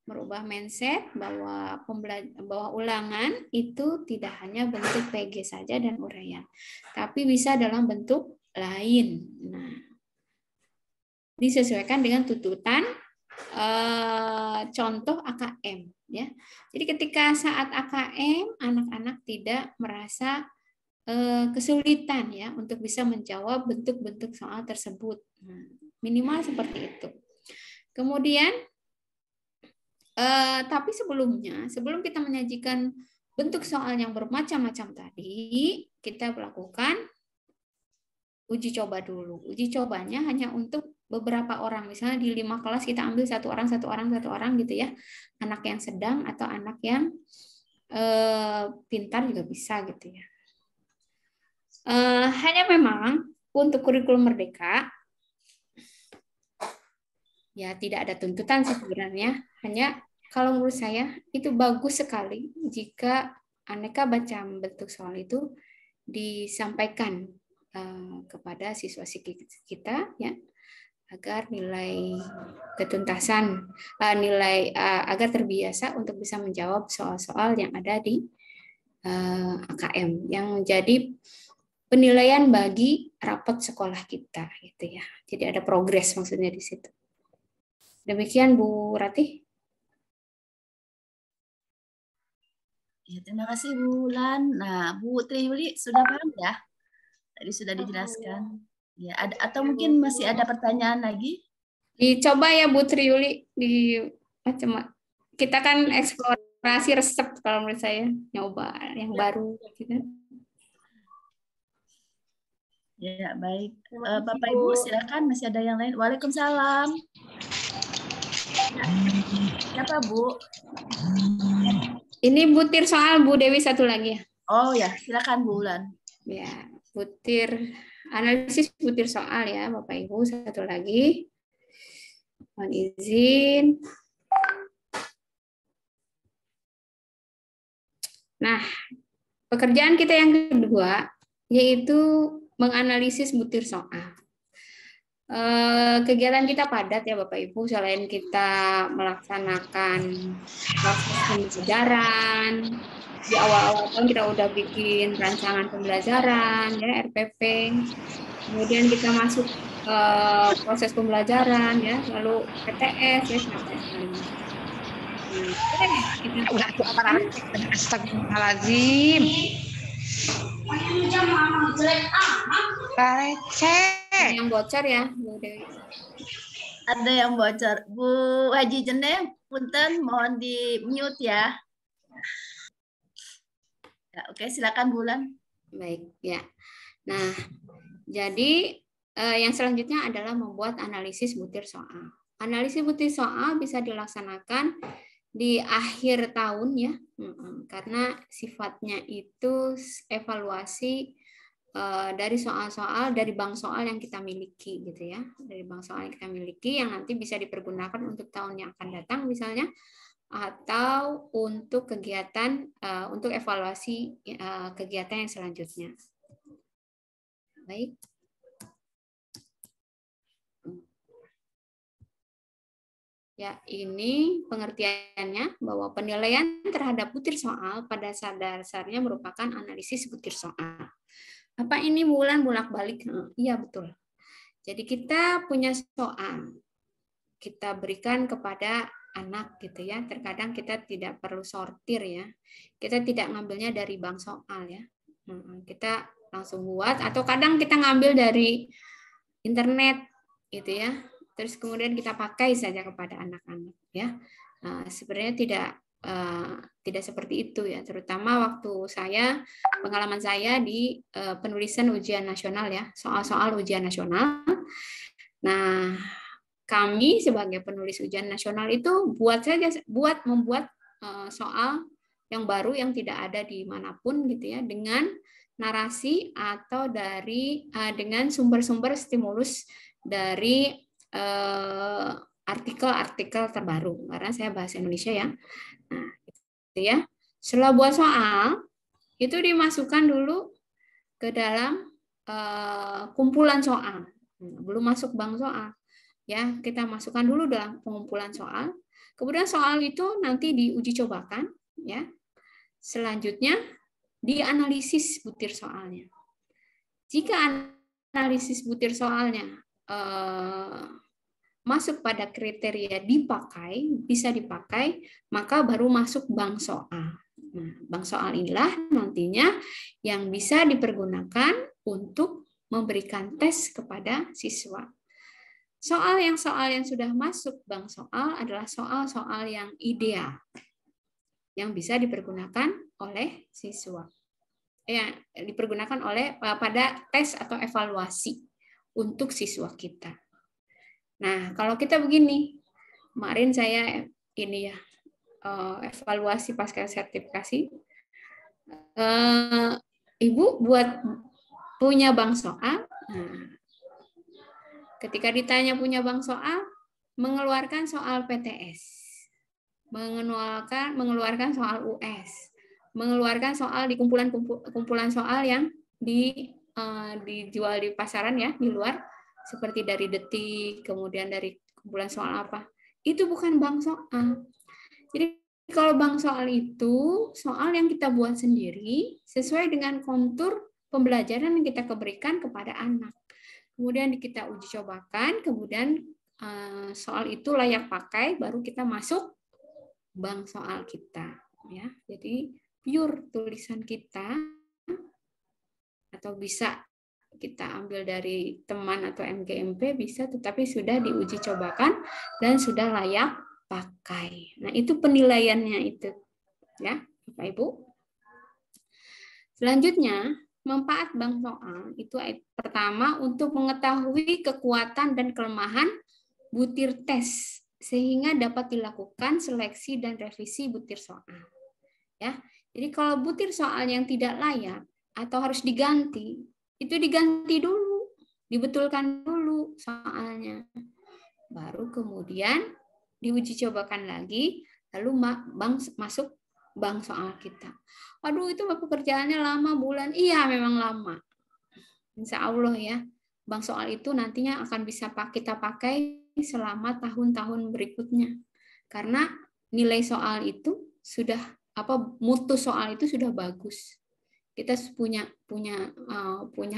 merubah mindset bahwa ulangan itu tidak hanya bentuk PG saja dan uraian, tapi bisa dalam bentuk lain. Nah, disesuaikan dengan tuntutan contoh AKM ya. Jadi ketika saat AKM anak-anak tidak merasa kesulitan ya untuk bisa menjawab bentuk-bentuk soal tersebut. Nah, minimal seperti itu. Kemudian tapi sebelum kita menyajikan bentuk soal yang bermacam-macam tadi, kita melakukan uji coba dulu. Uji cobanya hanya untuk beberapa orang, misalnya di 5 kelas kita ambil satu orang gitu ya, anak yang sedang atau anak yang pintar juga bisa gitu ya. Hanya memang untuk kurikulum Merdeka ya tidak ada tuntutan sebenarnya, hanya kalau menurut saya itu bagus sekali jika aneka macam bentuk soal itu disampaikan kepada siswa kita ya, agar nilai ketuntasan agar terbiasa untuk bisa menjawab soal-soal yang ada di AKM yang menjadi penilaian bagi rapot sekolah kita gitu ya. Jadi ada progres maksudnya di situ. Demikian Bu Ratih. Ya, terima kasih Bu Ulan. Nah, Bu Tri Yuli sudah paham ya? Tadi sudah dijelaskan. Ya, atau mungkin masih ada pertanyaan lagi? Dicoba ya Bu Tri Yuli di macam kita kan eksplorasi resep kalau menurut saya, nyoba yang baru gitu. Ya, baik. Bapak Ibu silakan, masih ada yang lain. Waalaikumsalam. Siapa Bu? Ini butir soal Bu Dewi satu lagi ya. Oh ya, silakan Bu Ulan. Ya, analisis butir soal ya Bapak Ibu, satu lagi. Mohon izin. Nah, pekerjaan kita yang kedua yaitu menganalisis butir soal. Kegiatan kita padat ya Bapak Ibu, selain kita melaksanakan proses pembelajaran, di awal-awal tahun kita udah bikin rancangan pembelajaran ya RPP, kemudian kita masuk proses pembelajaran ya, lalu PTS ya sampai sekali. Astagfirullahaladzim. Yang bocor ya, Bu Dewi. Ada yang bocor. Bu Haji Jeneng, punten mohon di mute ya. Ya, oke, silakan Bulan. Baik, ya. Nah, jadi yang selanjutnya adalah membuat analisis butir soal. Analisis butir soal bisa dilaksanakan di akhir tahun ya, karena sifatnya itu evaluasi dari soal-soal dari bank soal yang kita miliki gitu ya, dari bank soal yang kita miliki yang nanti bisa dipergunakan untuk tahun yang akan datang misalnya, atau untuk kegiatan untuk evaluasi kegiatan yang selanjutnya. Baik. Ya, ini pengertiannya bahwa penilaian terhadap butir soal pada dasarnya merupakan analisis butir soal. Apa ini Bulan bolak-balik? Iya, betul. Jadi kita punya soal, kita berikan kepada anak gitu ya. Terkadang kita tidak perlu sortir ya. Kita tidak ngambilnya dari bank soal ya. Kita langsung buat, atau kadang kita ngambil dari internet gitu ya. Terus kemudian kita pakai saja kepada anak-anak ya. Sebenarnya tidak seperti itu ya, terutama waktu pengalaman saya di penulisan ujian nasional ya, soal-soal ujian nasional. Nah, kami sebagai penulis ujian nasional itu membuat soal yang baru yang tidak ada dimanapun gitu ya, dengan narasi atau dengan sumber-sumber stimulus dari artikel-artikel terbaru, karena saya bahasa Indonesia ya. Nah, gitu ya. Setelah buat soal, itu dimasukkan dulu ke dalam kumpulan soal. Belum masuk bank soal. Ya, kita masukkan dulu dalam pengumpulan soal. Kemudian soal itu nanti diuji cobakan ya. Selanjutnya dianalisis butir soalnya. Jika analisis butir soalnya masuk pada kriteria bisa dipakai, maka baru masuk bank soal. Nah, bank soal inilah nantinya yang bisa dipergunakan untuk memberikan tes kepada siswa. Soal yang sudah masuk bank soal adalah soal-soal yang ideal, yang bisa dipergunakan oleh siswa. Dipergunakan pada tes atau evaluasi untuk siswa kita. Nah, kalau kita begini, kemarin saya evaluasi pasca sertifikasi, Ibu punya bank soal. Nah, ketika ditanya punya bank soal, mengeluarkan soal PTS, mengeluarkan soal US, mengeluarkan soal di kumpulan soal yang dijual di pasaran ya, di luar, seperti dari Detik, kemudian dari kumpulan soal apa, itu bukan bank soal. Jadi kalau bank soal itu soal yang kita buat sendiri sesuai dengan kontur pembelajaran yang kita berikan kepada anak. Kemudian kita uji cobakan, kemudian soal itu layak pakai, baru kita masuk bank soal kita. Ya, jadi pure tulisan kita, atau bisa kita ambil dari teman atau MGMP bisa, tetapi sudah diuji cobakan dan sudah layak pakai. Nah, itu penilaiannya itu. Ya, Bapak Ibu. Selanjutnya, manfaat bank soal itu pertama untuk mengetahui kekuatan dan kelemahan butir tes sehingga dapat dilakukan seleksi dan revisi butir soal. Ya. Jadi kalau butir soal yang tidak layak atau harus diganti, itu diganti dulu, dibetulkan dulu soalnya. Baru kemudian diuji cobakan lagi, lalu masuk bank soal kita. Aduh, itu pekerjaannya lama, bulan. Iya, memang lama. Insya Allah ya. bank soal itu nantinya akan bisa kita pakai selama tahun-tahun berikutnya. Karena nilai soal itu sudah mutu soal itu sudah bagus. Kita punya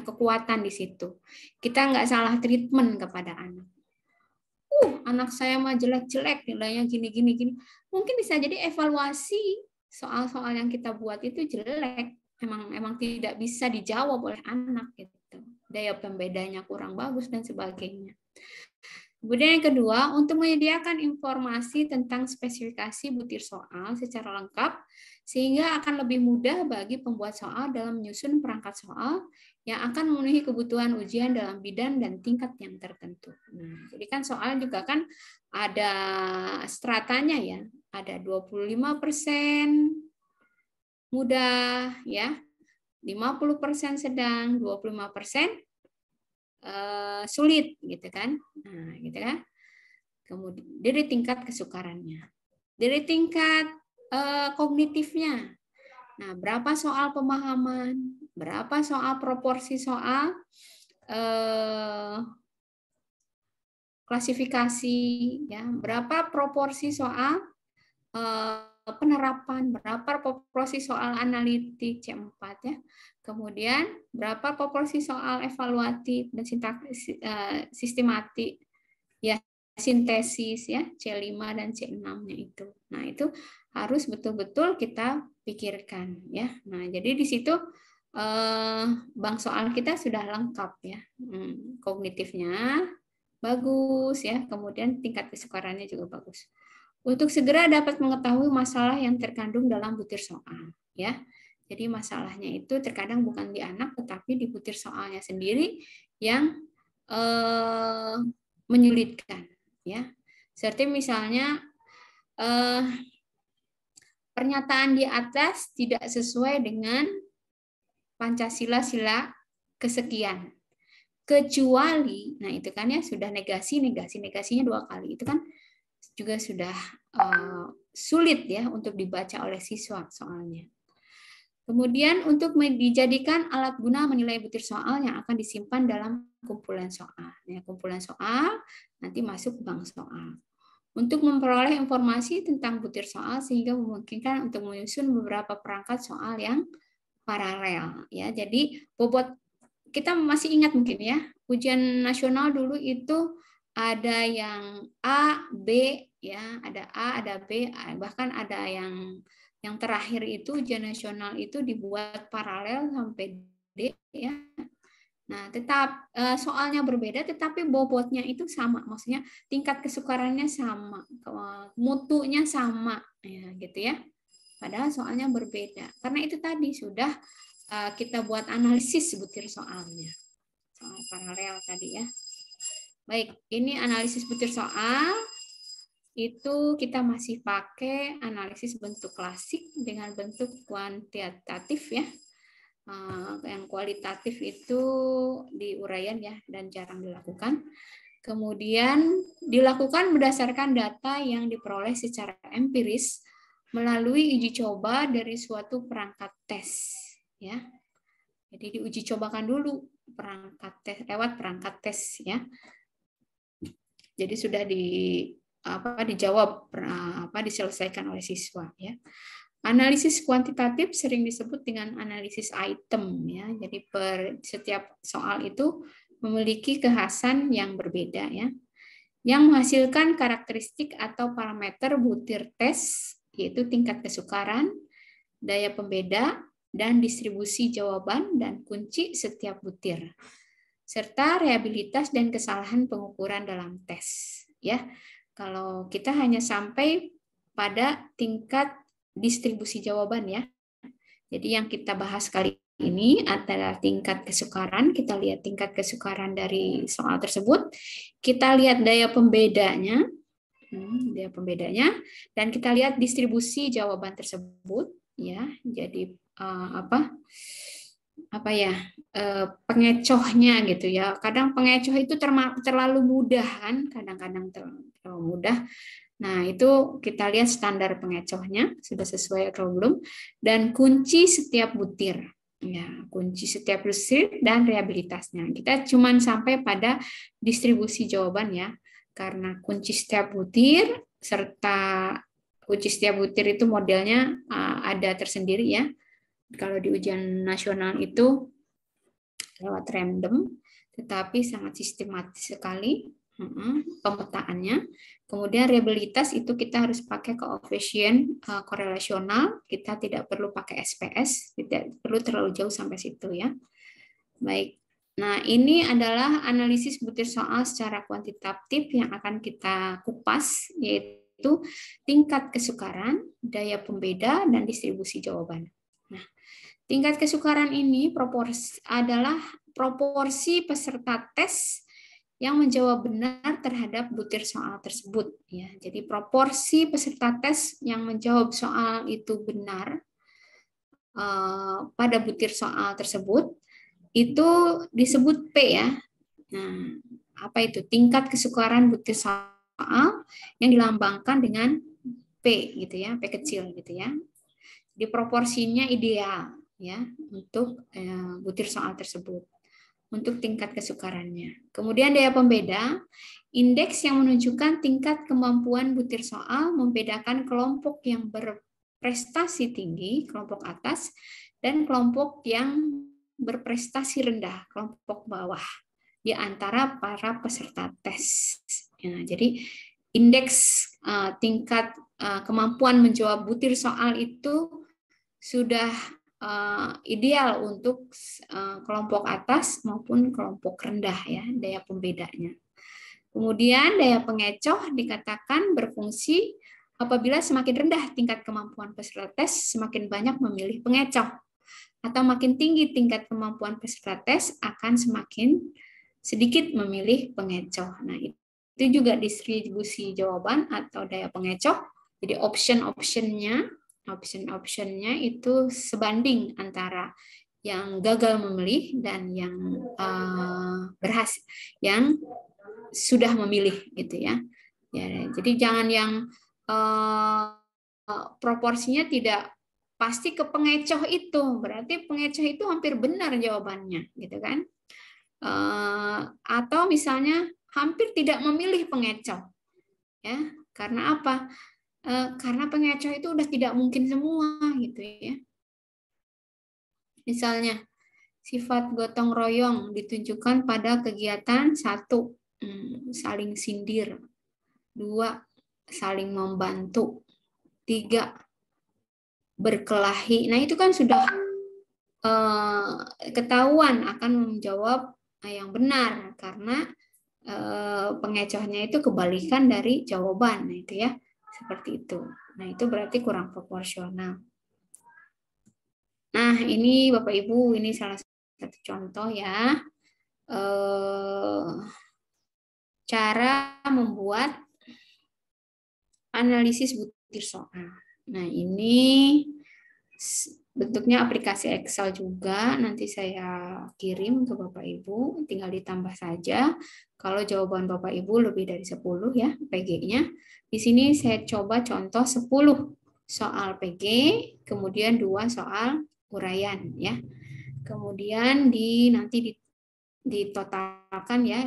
kekuatan di situ. Kita nggak salah treatment kepada anak. Anak saya mah jelek-jelek nilainya gini. Mungkin bisa jadi evaluasi soal-soal yang kita buat itu jelek. Emang tidak bisa dijawab oleh anak gitu. Daya pembedanya kurang bagus dan sebagainya. Kemudian yang kedua, untuk menyediakan informasi tentang spesifikasi butir soal secara lengkap, sehingga akan lebih mudah bagi pembuat soal dalam menyusun perangkat soal yang akan memenuhi kebutuhan ujian dalam bidang dan tingkat yang tertentu. Nah, jadi kan soal juga kan ada stratanya ya, ada 25% mudah, ya, 50% sedang, 25% sulit gitu kan. Nah, gitu kan. Kemudian dari tingkat kesukarannya. Dari tingkat kognitifnya. Nah, berapa soal pemahaman, berapa soal proporsi soal klasifikasi ya, berapa proporsi soal penerapan, berapa proporsi soal analitik C4 ya. Kemudian berapa proporsi soal evaluatif dan sistematik ya, sintesis ya, C5 dan C6-nya itu. Nah, itu harus betul-betul kita pikirkan ya. Nah, jadi di situ bank soal kita sudah lengkap ya. Kognitifnya bagus ya, kemudian tingkat kesukarannya juga bagus. Untuk segera dapat mengetahui masalah yang terkandung dalam butir soal ya. Jadi masalahnya itu terkadang bukan di anak tetapi di butir soalnya sendiri yang menyulitkan ya. Seperti misalnya pernyataan di atas tidak sesuai dengan Pancasila sila kesekian. Kecuali, nah itu kan ya sudah negasinya 2 kali. Itu kan juga sudah sulit ya untuk dibaca oleh siswa soalnya. Kemudian untuk dijadikan alat guna menilai butir soal yang akan disimpan dalam kumpulan soal. Ya, kumpulan soal nanti masuk bank soal. Untuk memperoleh informasi tentang butir soal sehingga memungkinkan untuk menyusun beberapa perangkat soal yang paralel. Ya, jadi bobot kita masih ingat mungkin ya, ujian nasional dulu itu ada yang A, B, ya, ada A, ada B, bahkan ada yang terakhir itu ujian nasional itu dibuat paralel sampai D, ya. Nah, tetap soalnya berbeda, tetapi bobotnya itu sama, maksudnya tingkat kesukarannya sama, mutunya sama, ya, gitu ya. Padahal soalnya berbeda, karena itu tadi sudah kita buat analisis butir soalnya, soal paralel tadi ya. Baik, ini analisis butir soal. Itu kita masih pakai analisis bentuk klasik dengan bentuk kuantitatif ya. Yang kualitatif itu di uraian ya dan jarang dilakukan. Kemudian dilakukan berdasarkan data yang diperoleh secara empiris melalui uji coba dari suatu perangkat tes ya. Jadi diuji cobakan dulu perangkat tes lewat perangkat tes ya. Jadi sudah dijawab diselesaikan oleh siswa ya. Analisis kuantitatif sering disebut dengan analisis item ya. Jadi setiap soal itu memiliki kekhasan yang berbeda ya. Yang menghasilkan karakteristik atau parameter butir tes yaitu tingkat kesukaran, daya pembeda dan distribusi jawaban dan kunci setiap butir serta reliabilitas dan kesalahan pengukuran dalam tes ya. Kalau kita hanya sampai pada tingkat distribusi jawaban ya. Jadi yang kita bahas kali ini adalah tingkat kesukaran. Kita lihat tingkat kesukaran dari soal tersebut. Kita lihat daya pembedanya, dan kita lihat distribusi jawaban tersebut ya. Jadi pengecohnya gitu ya. Kadang pengecoh itu terlalu mudah kan, kadang-kadang terlalu mudah. Nah, itu kita lihat standar pengecohnya sudah sesuai atau belum dan kunci setiap butir. Ya, kunci setiap butir dan reabilitasnya. Kita cuman sampai pada distribusi jawaban ya. Karena kunci setiap butir serta kunci setiap butir itu modelnya ada tersendiri ya. Kalau di ujian nasional itu lewat random, tetapi sangat sistematis sekali pemetaannya. Kemudian reabilitas itu kita harus pakai koefisien korelasional, kita tidak perlu pakai SPS, tidak perlu terlalu jauh sampai situ ya. Baik, nah ini adalah analisis butir soal secara kuantitatif yang akan kita kupas, yaitu tingkat kesukaran, daya pembeda, dan distribusi jawaban. Nah, tingkat kesukaran ini adalah proporsi peserta tes yang menjawab benar terhadap butir soal tersebut. Ya, jadi proporsi peserta tes yang menjawab soal itu benar pada butir soal tersebut itu disebut P ya. Nah, apa itu? Tingkat kesukaran butir soal yang dilambangkan dengan P gitu ya, P kecil gitu ya. Di proporsinya ideal ya untuk butir soal tersebut. Untuk tingkat kesukarannya. Kemudian daya pembeda, indeks yang menunjukkan tingkat kemampuan butir soal membedakan kelompok yang berprestasi tinggi, kelompok atas, dan kelompok yang berprestasi rendah, kelompok bawah, di antara para peserta tes. Ya, jadi indeks tingkat kemampuan menjawab butir soal itu sudah ideal untuk kelompok atas maupun kelompok rendah ya, daya pembedanya. Kemudian daya pengecoh dikatakan berfungsi apabila semakin rendah tingkat kemampuan peserta tes, semakin banyak memilih pengecoh. Atau makin tinggi tingkat kemampuan peserta tes, akan semakin sedikit memilih pengecoh. Nah, itu juga distribusi jawaban atau daya pengecoh. Jadi option-optionnya itu sebanding antara yang gagal memilih dan yang berhasil, yang sudah memilih gitu ya. Ya, jadi jangan yang proporsinya tidak pasti ke pengecoh itu, berarti pengecoh itu hampir benar jawabannya, gitu kan? Atau misalnya hampir tidak memilih pengecoh, ya, karena apa? Karena pengecoh itu udah tidak mungkin semua gitu ya. Misalnya sifat gotong royong ditunjukkan pada kegiatan 1, saling sindir, 2, saling membantu, 3, berkelahi. Nah, itu kan sudah ketahuan akan menjawab yang benar karena pengecohnya itu kebalikan dari jawaban, nah, itu ya. Seperti itu. Nah, itu berarti kurang proporsional. Nah, ini Bapak Ibu, ini salah satu contoh ya. Cara membuat analisis butir soal. Nah, ini bentuknya aplikasi Excel juga, nanti saya kirim ke Bapak Ibu, tinggal ditambah saja. Kalau jawaban Bapak Ibu lebih dari 10 ya PG-nya. Di sini saya coba contoh 10 soal PG, kemudian 2 soal uraian ya. Kemudian nanti ditotalkan ya,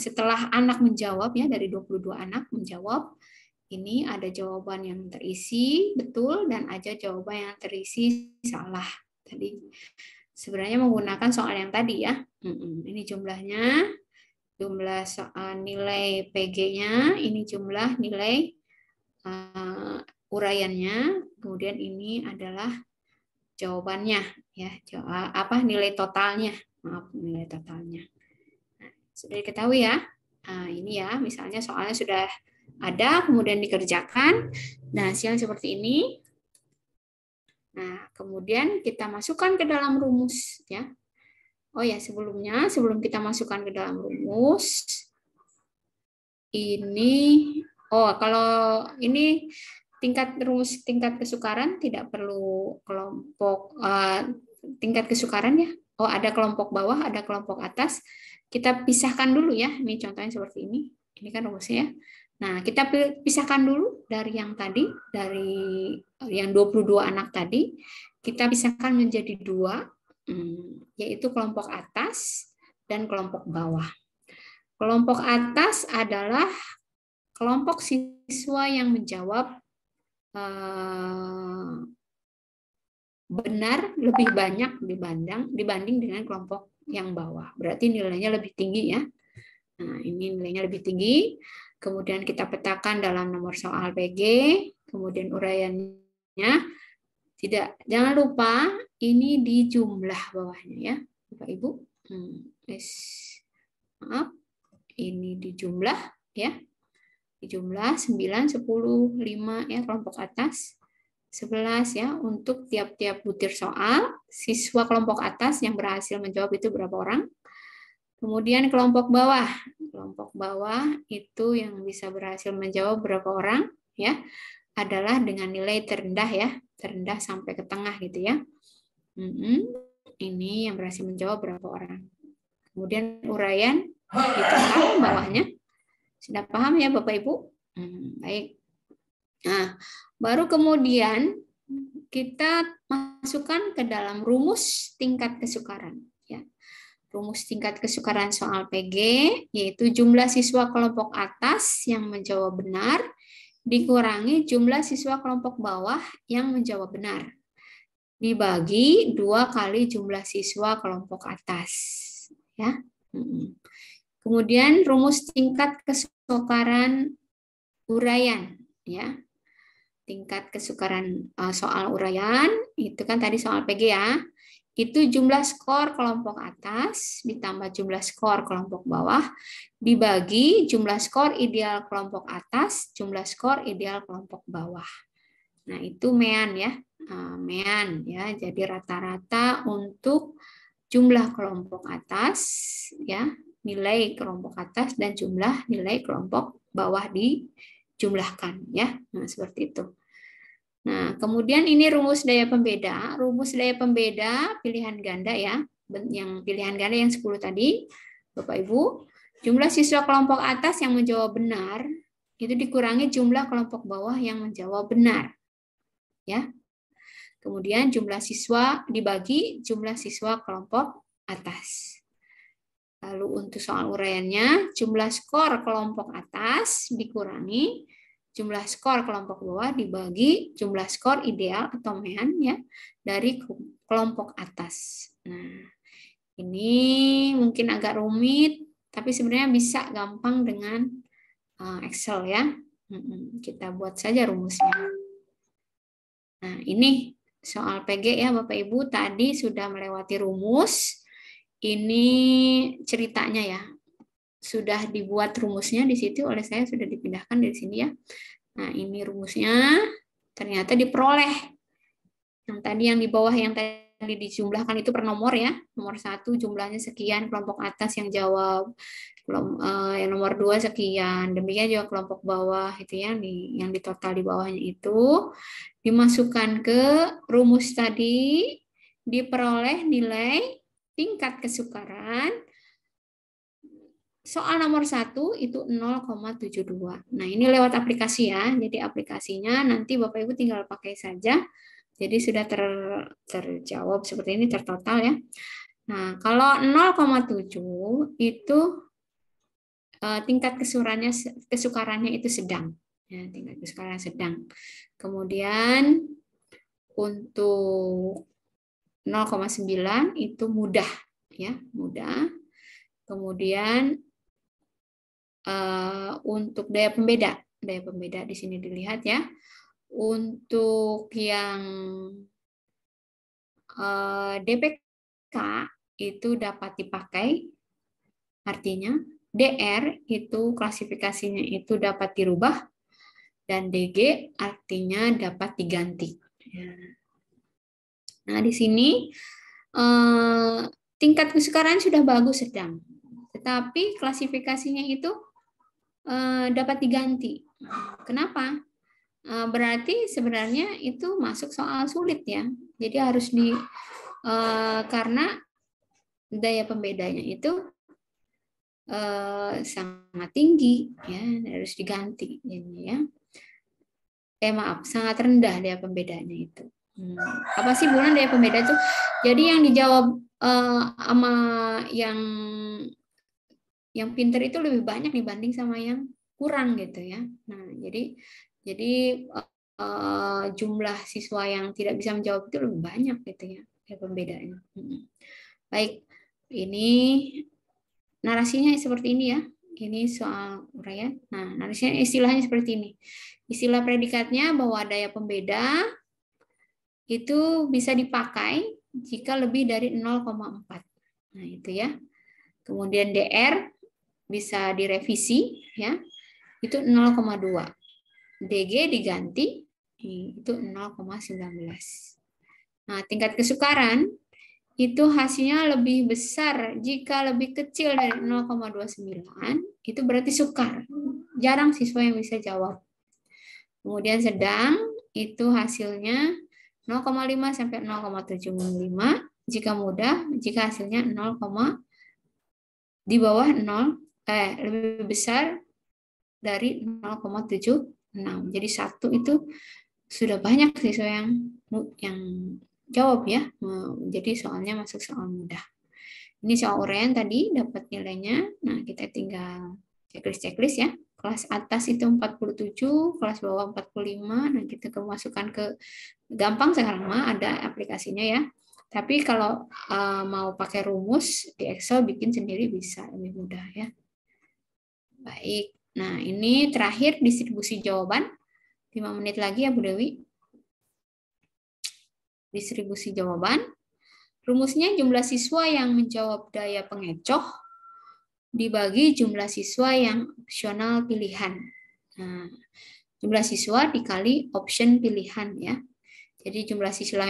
setelah anak menjawab ya, dari 22 anak menjawab, ini ada jawaban yang terisi betul dan ada jawaban yang terisi salah. Tadi sebenarnya menggunakan soal yang tadi ya. Ini jumlahnya, jumlah soal nilai PG-nya, ini jumlah nilai uraiannya, kemudian ini adalah jawabannya ya, nilai totalnya. Maaf, nilai totalnya. Nah, sudah diketahui ya. Nah, ini ya, misalnya soalnya sudah ada, kemudian dikerjakan. Nah, hasilnya seperti ini. Nah, kemudian kita masukkan ke dalam rumus ya. Oh ya, sebelum kita masukkan ke dalam rumus, ini, kalau ini tingkat kesukaran tidak perlu kelompok tingkat kesukaran ya. Ada kelompok bawah, ada kelompok atas. Kita pisahkan dulu ya. Ini contohnya seperti ini. Ini kan rumusnya ya. Nah, kita pisahkan dulu dari yang tadi, dari yang 22 anak tadi, kita pisahkan menjadi 2. yaitu kelompok atas dan kelompok bawah. Kelompok atas adalah kelompok siswa yang menjawab benar lebih banyak dibanding dengan kelompok yang bawah. Berarti nilainya lebih tinggi ya. Nah, ini nilainya lebih tinggi. Kemudian kita petakan dalam nomor soal PG, kemudian uraiannya. Jangan lupa ini di jumlah bawahnya ya, Bapak Ibu. Maaf, ini di jumlah ya. Di jumlah 9, 10, 5 ya kelompok atas. 11 ya untuk tiap-tiap butir soal, siswa kelompok atas yang berhasil menjawab itu berapa orang. Kemudian kelompok bawah. Kelompok bawah itu yang bisa berhasil menjawab berapa orang ya, adalah dengan nilai terendah ya, terendah sampai ke tengah gitu ya. Ini yang berhasil menjawab berapa orang. Kemudian uraian di tengah bawahnya. Sudah paham ya Bapak Ibu? Baik. Nah, baru kemudian kita masukkan ke dalam rumus tingkat kesukaran. Ya. Rumus tingkat kesukaran soal PG, yaitu jumlah siswa kelompok atas yang menjawab benar, dikurangi jumlah siswa kelompok bawah yang menjawab benar. Dibagi 2 kali jumlah siswa kelompok atas. Ya. Kemudian rumus tingkat kesukaran uraian. Ya. Tingkat kesukaran soal uraian, itu kan tadi soal PG ya. Itu jumlah skor kelompok atas ditambah jumlah skor kelompok bawah dibagi jumlah skor ideal kelompok atas, jumlah skor ideal kelompok bawah. Nah, itu MEAN ya. MEAN ya. Jadi rata-rata untuk jumlah kelompok atas ya, nilai kelompok atas dan jumlah nilai kelompok bawah dijumlahkan ya. Nah, seperti itu. Nah, kemudian ini rumus daya pembeda. Rumus daya pembeda pilihan ganda ya. Yang pilihan ganda yang 10 tadi, Bapak Ibu. Jumlah siswa kelompok atas yang menjawab benar itu dikurangi jumlah kelompok bawah yang menjawab benar. Ya. Kemudian jumlah siswa dibagi jumlah siswa kelompok atas. Lalu untuk soal uraiannya, jumlah skor kelompok atas dikurangi jumlah skor kelompok bawah dibagi jumlah skor ideal atau MEAN ya dari kelompok atas. Nah, ini mungkin agak rumit, tapi sebenarnya bisa gampang dengan Excel ya. Kita buat saja rumusnya. Nah, ini soal PG ya Bapak Ibu, tadi sudah melewati rumus. Ini ceritanya ya. Sudah dibuat rumusnya di situ oleh saya, sudah dipindahkan dari sini ya. Nah, ini rumusnya ternyata diperoleh. Yang tadi yang di bawah yang tadi dijumlahkan itu per nomor ya. Nomor 1 jumlahnya sekian, kelompok atas yang jawab. Yang nomor 2 sekian. Demikian juga kelompok bawah itu ya, yang di total di bawahnya itu dimasukkan ke rumus tadi, diperoleh nilai tingkat kesukaran. Soal nomor 1 itu 0,72. Nah, ini lewat aplikasi ya. Jadi aplikasinya nanti Bapak Ibu tinggal pakai saja. Jadi sudah terjawab seperti ini, tertotal ya. Nah, kalau 0,7 itu tingkat kesukarannya itu sedang. Ya, tingkat kesukaran sedang. Kemudian untuk 0,9 itu mudah ya, mudah. Kemudian untuk daya pembeda di sini dilihat ya. Untuk yang DPK itu dapat dipakai, artinya DR itu klasifikasinya itu dapat dirubah, dan DG artinya dapat diganti. Nah, di sini tingkat kesukaran sudah bagus sedang, tetapi klasifikasinya itu dapat diganti. Kenapa? Berarti sebenarnya itu masuk soal sulit ya. Jadi harus karena daya pembedanya itu sangat tinggi ya, harus diganti ini ya. Maaf, sangat rendah daya pembedanya itu. Apa sih Bulan daya pembeda itu? Jadi yang dijawab sama yang pinter itu lebih banyak dibanding sama yang kurang gitu ya. Nah, jadi jumlah siswa yang tidak bisa menjawab itu lebih banyak gitu ya, pembedanya. Baik, ini narasinya seperti ini ya. Ini soal uraian. Nah, narasinya istilahnya seperti ini. Istilah predikatnya bahwa daya pembeda itu bisa dipakai jika lebih dari 0,4. Nah, itu ya. Kemudian DR bisa direvisi ya. Itu 0,2. DG diganti itu 0,19. Nah, tingkat kesukaran itu hasilnya lebih besar jika lebih kecil dari 0,29, itu berarti sukar. Jarang siswa yang bisa jawab. Kemudian sedang itu hasilnya 0,5 sampai 0,75. Jika mudah, jika hasilnya 0, di bawah 0, lebih besar dari 0,76. Jadi 1 itu sudah banyak siswa yang jawab ya. Jadi soalnya masuk soal mudah. Ini soal uraian tadi dapat nilainya. Nah, kita tinggal checklist ya. Kelas atas itu 47, kelas bawah 45. Nah, kita masukkan ke gampang sekarang mah ada aplikasinya ya. Tapi kalau mau pakai rumus di Excel bikin sendiri bisa lebih mudah ya. Baik. Nah, ini terakhir distribusi jawaban. 5 menit lagi ya Bu Dewi. Distribusi jawaban. Rumusnya jumlah siswa yang menjawab daya pengecoh dibagi jumlah siswa yang opsional pilihan. Nah, jumlah siswa dikali option pilihan ya. Jadi jumlah siswa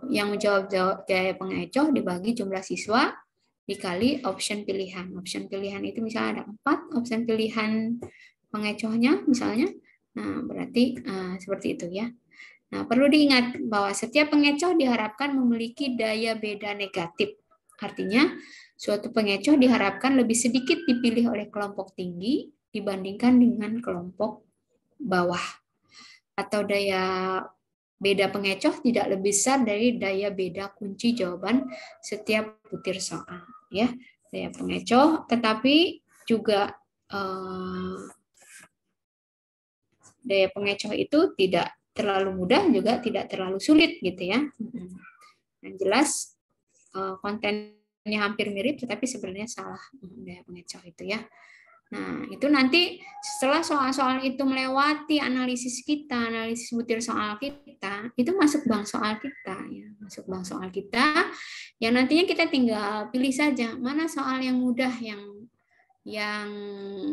yang menjawab daya pengecoh dibagi jumlah siswa dikali option pilihan. Option pilihan itu misalnya ada 4 option pilihan pengecohnya misalnya. Nah, berarti seperti itu ya. Nah, perlu diingat bahwa setiap pengecoh diharapkan memiliki daya beda negatif. Artinya, suatu pengecoh diharapkan lebih sedikit dipilih oleh kelompok tinggi dibandingkan dengan kelompok bawah. Atau daya beda pengecoh tidak lebih besar dari daya beda kunci jawaban setiap butir soal. Ya, daya pengecoh, tetapi juga daya pengecoh itu tidak terlalu mudah juga tidak terlalu sulit gitu ya. Yang jelas kontennya hampir mirip tetapi sebenarnya salah daya pengecoh itu ya. Nah, itu nanti setelah soal-soal itu melewati analisis kita, analisis butir soal kita, itu masuk bank soal kita ya, masuk bank soal kita. Yang nantinya kita tinggal pilih saja mana soal yang mudah yang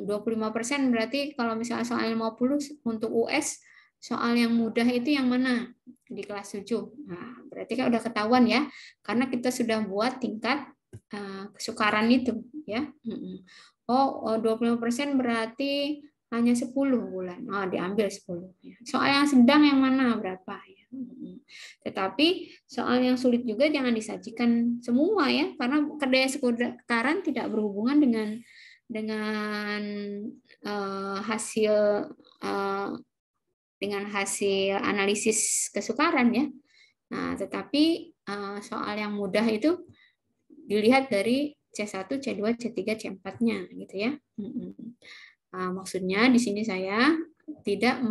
25% berarti kalau misalnya soal 50 untuk US soal yang mudah itu yang mana di kelas 7. Nah, berarti kan udah ketahuan ya, karena kita sudah buat tingkat kesukaran itu ya. Oh, 25% berarti hanya 10 bulan. Oh, diambil 10. Soal yang sedang yang mana berapa ya. Tetapi soal yang sulit juga jangan disajikan semua ya, karena daya kesukaran tidak berhubungan dengan hasil analisis kesukaran ya. Nah, tetapi soal yang mudah itu dilihat dari C1, C2, C3, C4-nya gitu ya. Maksudnya di sini saya tidak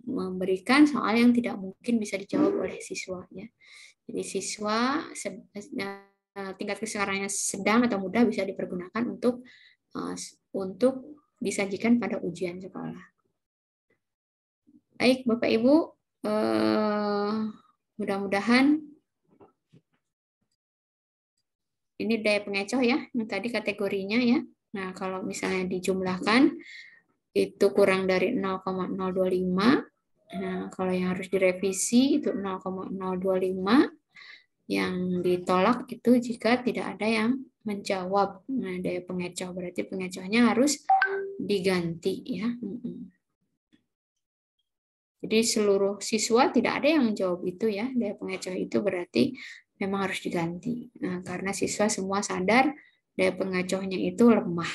memberikan soal yang tidak mungkin bisa dijawab oleh siswa ya. Jadi siswa tingkat kesukarannya sedang atau mudah bisa dipergunakan untuk disajikan pada ujian sekolah. Baik, Bapak Ibu, mudah-mudahan ini daya pengecoh ya, yang tadi kategorinya ya. Nah, kalau misalnya dijumlahkan itu kurang dari 0,025. Nah, kalau yang harus direvisi itu 0,025. Yang ditolak itu jika tidak ada yang menjawab. Nah, daya pengecoh berarti pengecohnya harus diganti ya. Jadi seluruh siswa tidak ada yang menjawab itu ya, daya pengecoh itu berarti memang harus diganti. Nah, karena siswa semua sadar daya pengecohnya itu lemah.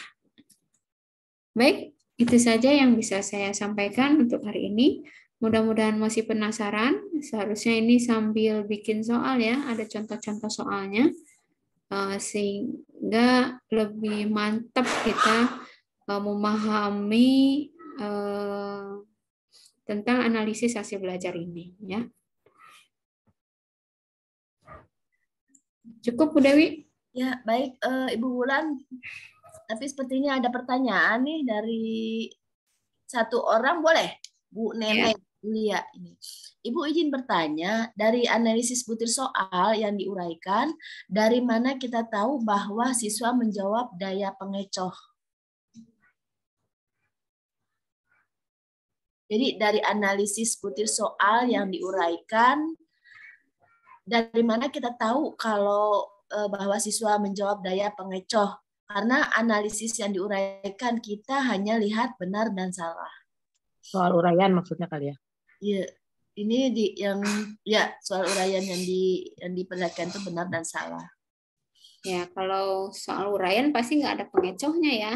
Baik, itu saja yang bisa saya sampaikan untuk hari ini. Mudah-mudahan masih penasaran. Seharusnya ini sambil bikin soal ya, ada contoh-contoh soalnya. Sehingga lebih mantap kita memahami tentang analisis hasil belajar ini ya. Cukup Bu Dewi? Ya, baik Ibu Wulan. Tapi sepertinya ada pertanyaan nih dari satu orang, boleh? Bu Nenek Lia ini. Ibu izin bertanya, dari analisis butir soal yang diuraikan, dari mana kita tahu bahwa siswa menjawab daya pengecoh? Jadi dari analisis butir soal yang diuraikan, dari mana kita tahu kalau bahwa siswa menjawab daya pengecoh? Karena analisis yang diuraikan kita hanya lihat benar dan salah. Soal uraian maksudnya kali ya? Iya, ini soal uraian yang diperlihatkan itu benar dan salah. Ya, kalau soal uraian pasti nggak ada pengecohnya ya.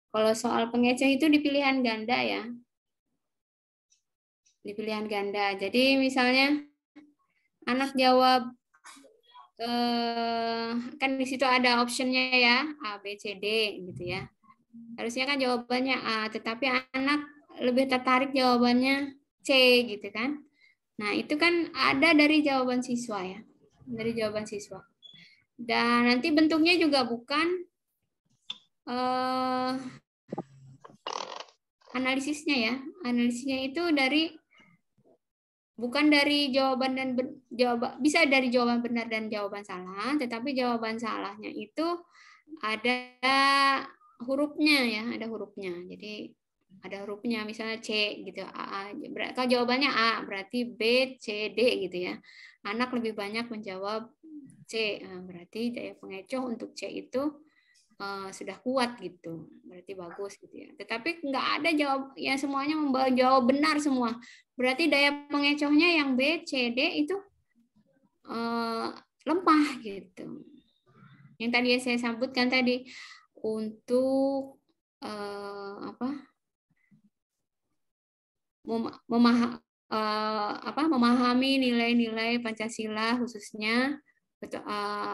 Kalau soal pengecoh itu di pilihan ganda ya. Di pilihan ganda. Jadi misalnya anak jawab kan di situ ada optionnya ya, A, B, C, D gitu ya. Harusnya kan jawabannya A, tetapi anak lebih tertarik jawabannya C gitu kan. Nah itu kan ada dari jawaban siswa ya, dari jawaban siswa. Dan nanti bentuknya juga bukan analisisnya ya, analisisnya itu bukan dari jawaban dan bisa dari jawaban benar dan jawaban salah, tetapi jawaban salahnya itu ada hurufnya ya, ada hurufnya. Jadi ada hurufnya, misalnya C gitu, A. Kalau jawabannya A, berarti B, C, D gitu ya. Anak lebih banyak menjawab C, berarti daya pengecoh untuk C itu sudah kuat gitu, berarti bagus gitu ya. Tetapi nggak ada jawab yang semuanya membawa jawab benar semua. Berarti daya pengecohnya yang B, C, D itu lemah gitu. Yang tadi saya sebutkan tadi untuk memahami nilai-nilai Pancasila khususnya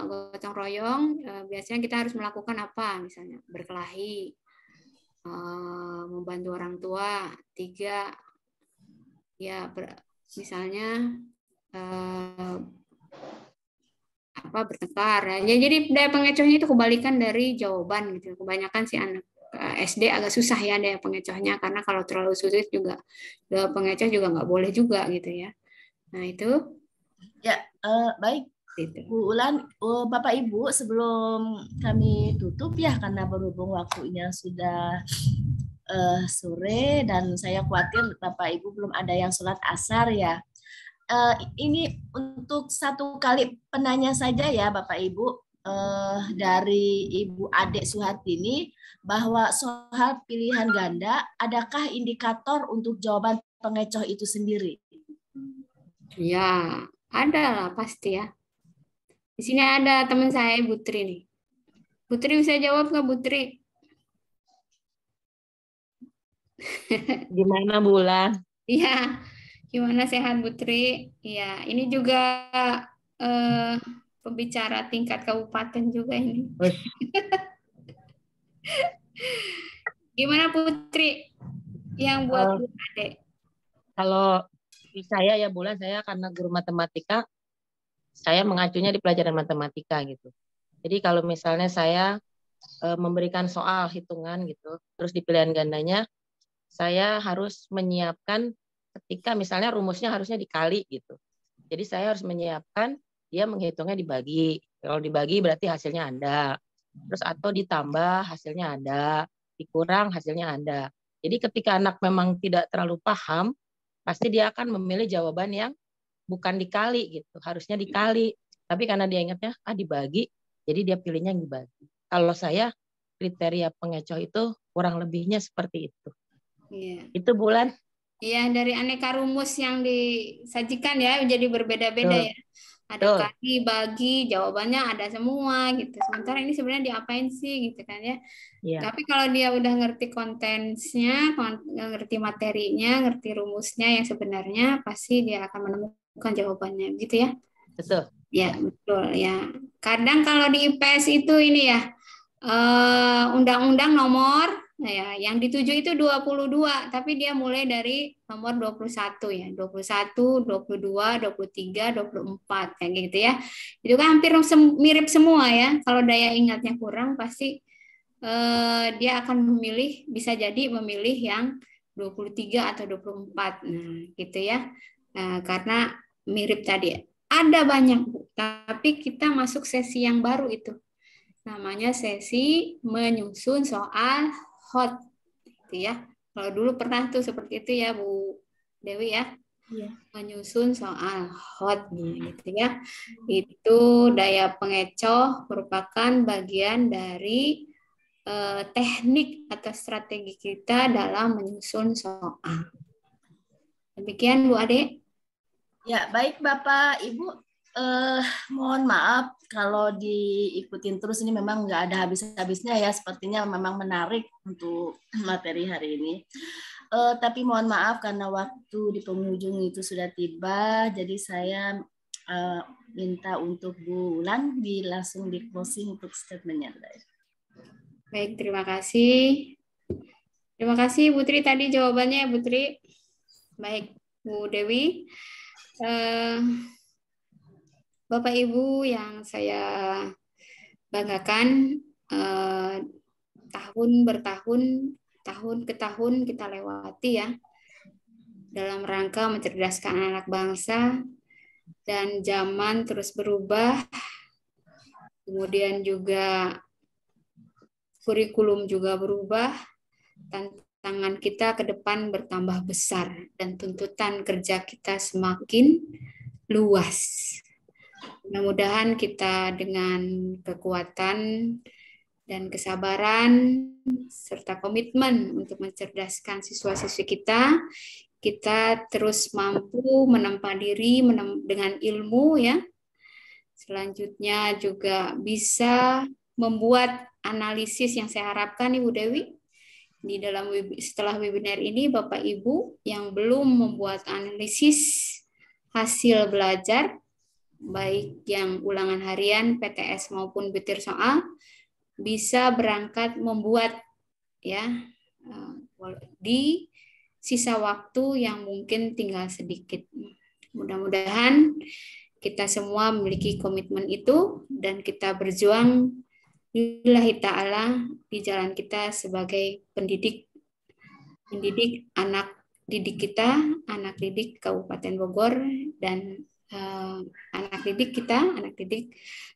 gotong royong, biasanya kita harus melakukan apa? Misalnya berkelahi, membantu orang tua, 3 ya misalnya bertengkar. Ya. Jadi daya pengecohnya itu kebalikan dari jawaban gitu. Kebanyakan sih anak SD agak susah ya daya pengecohnya, karena kalau terlalu sulit juga daya pengecoh juga nggak boleh juga gitu ya. Nah itu. Ya, baik. Gitu. Bu Ulan, Bapak Ibu, sebelum kami tutup ya, karena berhubung waktunya sudah sore dan saya khawatir Bapak Ibu belum ada yang sholat asar ya. Ini untuk satu kali penanya saja ya Bapak Ibu, dari Ibu Ade Suhartini, bahwa soal pilihan ganda, adakah indikator untuk jawaban pengecoh itu sendiri? Ya, ada lah pasti ya. Di sini ada teman saya, Putri nih. Putri bisa jawab nggak, Putri? Gimana Bulan? Iya, gimana sehat Putri? Iya, ini juga pembicara tingkat kabupaten juga ini. Gimana Putri yang buat Bu Ade? Kalau saya ya Bulan, saya karena guru matematika, saya mengacunya di pelajaran matematika gitu. Jadi kalau misalnya saya memberikan soal hitungan gitu, terus di pilihan gandanya, saya harus menyiapkan ketika misalnya rumusnya harusnya dikali gitu. Jadi saya harus menyiapkan dia menghitungnya dibagi. Kalau dibagi berarti hasilnya ada. Terus atau ditambah hasilnya ada, dikurang hasilnya ada. Jadi ketika anak memang tidak terlalu paham, pasti dia akan memilih jawaban yang bukan dikali gitu, harusnya dikali. Tapi karena dia ingatnya dibagi, jadi dia pilihnya yang dibagi. Kalau saya kriteria pengecoh itu kurang lebihnya seperti itu. Iya. Itu Bulan. Iya, dari aneka rumus yang disajikan ya, jadi berbeda-beda ya. Ada kali, bagi, jawabannya ada semua gitu. Sementara ini sebenarnya diapain sih gitu kan ya. Tapi kalau dia udah ngerti kontennya, ngerti materinya, ngerti rumusnya yang sebenarnya, pasti dia akan menemukan jawabannya gitu ya. Betul. Ya, betul ya. Kadang kalau di IPS itu ini ya, undang-undang nomor ya, yang dituju itu 22, tapi dia mulai dari nomor 21 ya. 21, 22, 23, 24 kayak gitu ya. Itu kan hampir mirip semua ya. Kalau daya ingatnya kurang pasti dia akan memilih, bisa jadi memilih yang 23 atau 24. Nah, gitu ya. Nah, karena mirip tadi. Ada banyak, Bu, tapi kita masuk sesi yang baru itu. Namanya sesi menyusun soal hot, gitu ya. Kalau dulu pernah tuh seperti itu ya, Bu Dewi ya. Iya. Menyusun soal hot, gitu ya. Itu daya pengecoh merupakan bagian dari teknik atau strategi kita dalam menyusun soal. Demikian, Bu Ade. Ya, baik Bapak, Ibu. Mohon maaf kalau diikutin terus, ini memang nggak ada habis-habisnya ya. Sepertinya memang menarik untuk materi hari ini. Tapi mohon maaf karena waktu di penghujung itu sudah tiba, jadi saya minta untuk Bu Ulan langsung di closing untuk statementnya. Baik, terima kasih. Terima kasih Bu Tri tadi jawabannya ya Bu Tri. Baik, Bu Dewi. Bapak Ibu yang saya banggakan, tahun bertahun, tahun ke tahun kita lewati ya, dalam rangka mencerdaskan anak bangsa, dan zaman terus berubah, kemudian juga kurikulum juga berubah, tantangan kita ke depan bertambah besar, dan tuntutan kerja kita semakin luas. Mudah-mudahan kita dengan kekuatan dan kesabaran serta komitmen untuk mencerdaskan siswa-siswi kita terus mampu menempa diri dengan ilmu ya. Selanjutnya juga bisa membuat analisis yang saya harapkan Ibu Dewi. Setelah webinar ini Bapak Ibu yang belum membuat analisis hasil belajar, baik yang ulangan harian, PTS maupun butir soal, bisa berangkat membuat ya di sisa waktu yang mungkin tinggal sedikit. Mudah-mudahan kita semua memiliki komitmen itu dan kita berjuang lillahi ta'ala di jalan kita sebagai mendidik anak didik kita, anak didik Kabupaten Bogor, dan anak didik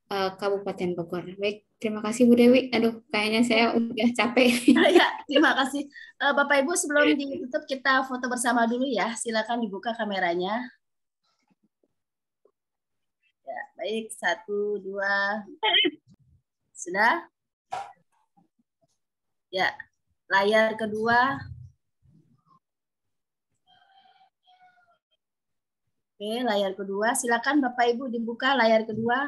Kabupaten Bogor. Baik, terima kasih Bu Dewi. Aduh, kayaknya saya udah capek. Ya, terima kasih. Bapak Ibu, sebelum ditutup kita foto bersama dulu ya. Silakan dibuka kameranya. Ya, baik, 1, 2. Sudah? Ya, layar kedua. Oke, layar kedua. Silakan Bapak Ibu dibuka layar kedua.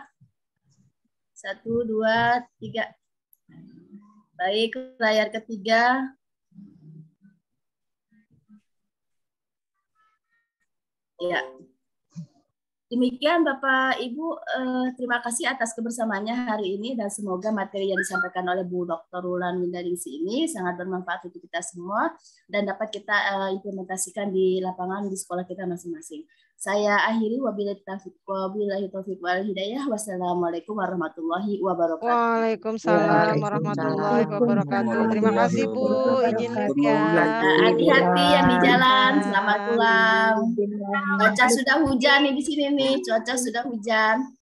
1, 2, 3. Baik, layar ketiga. Ya. Demikian Bapak Ibu, terima kasih atas kebersamaannya hari ini dan semoga materi yang disampaikan oleh Bu Dr. Ulan Windaningsih ini sangat bermanfaat untuk kita semua dan dapat kita implementasikan di lapangan di sekolah kita masing-masing. Saya akhiri, wabillahi taufiq wal hidayah. Wassalamualaikum warahmatullahi wabarakatuh. Waalaikumsalam warahmatullahi wabarakatuh. Terima kasih Bu, izin ya. Hati-hati yang di jalan. Selamat pulang. Cuaca sudah hujan nih di sini nih. Cuaca sudah hujan.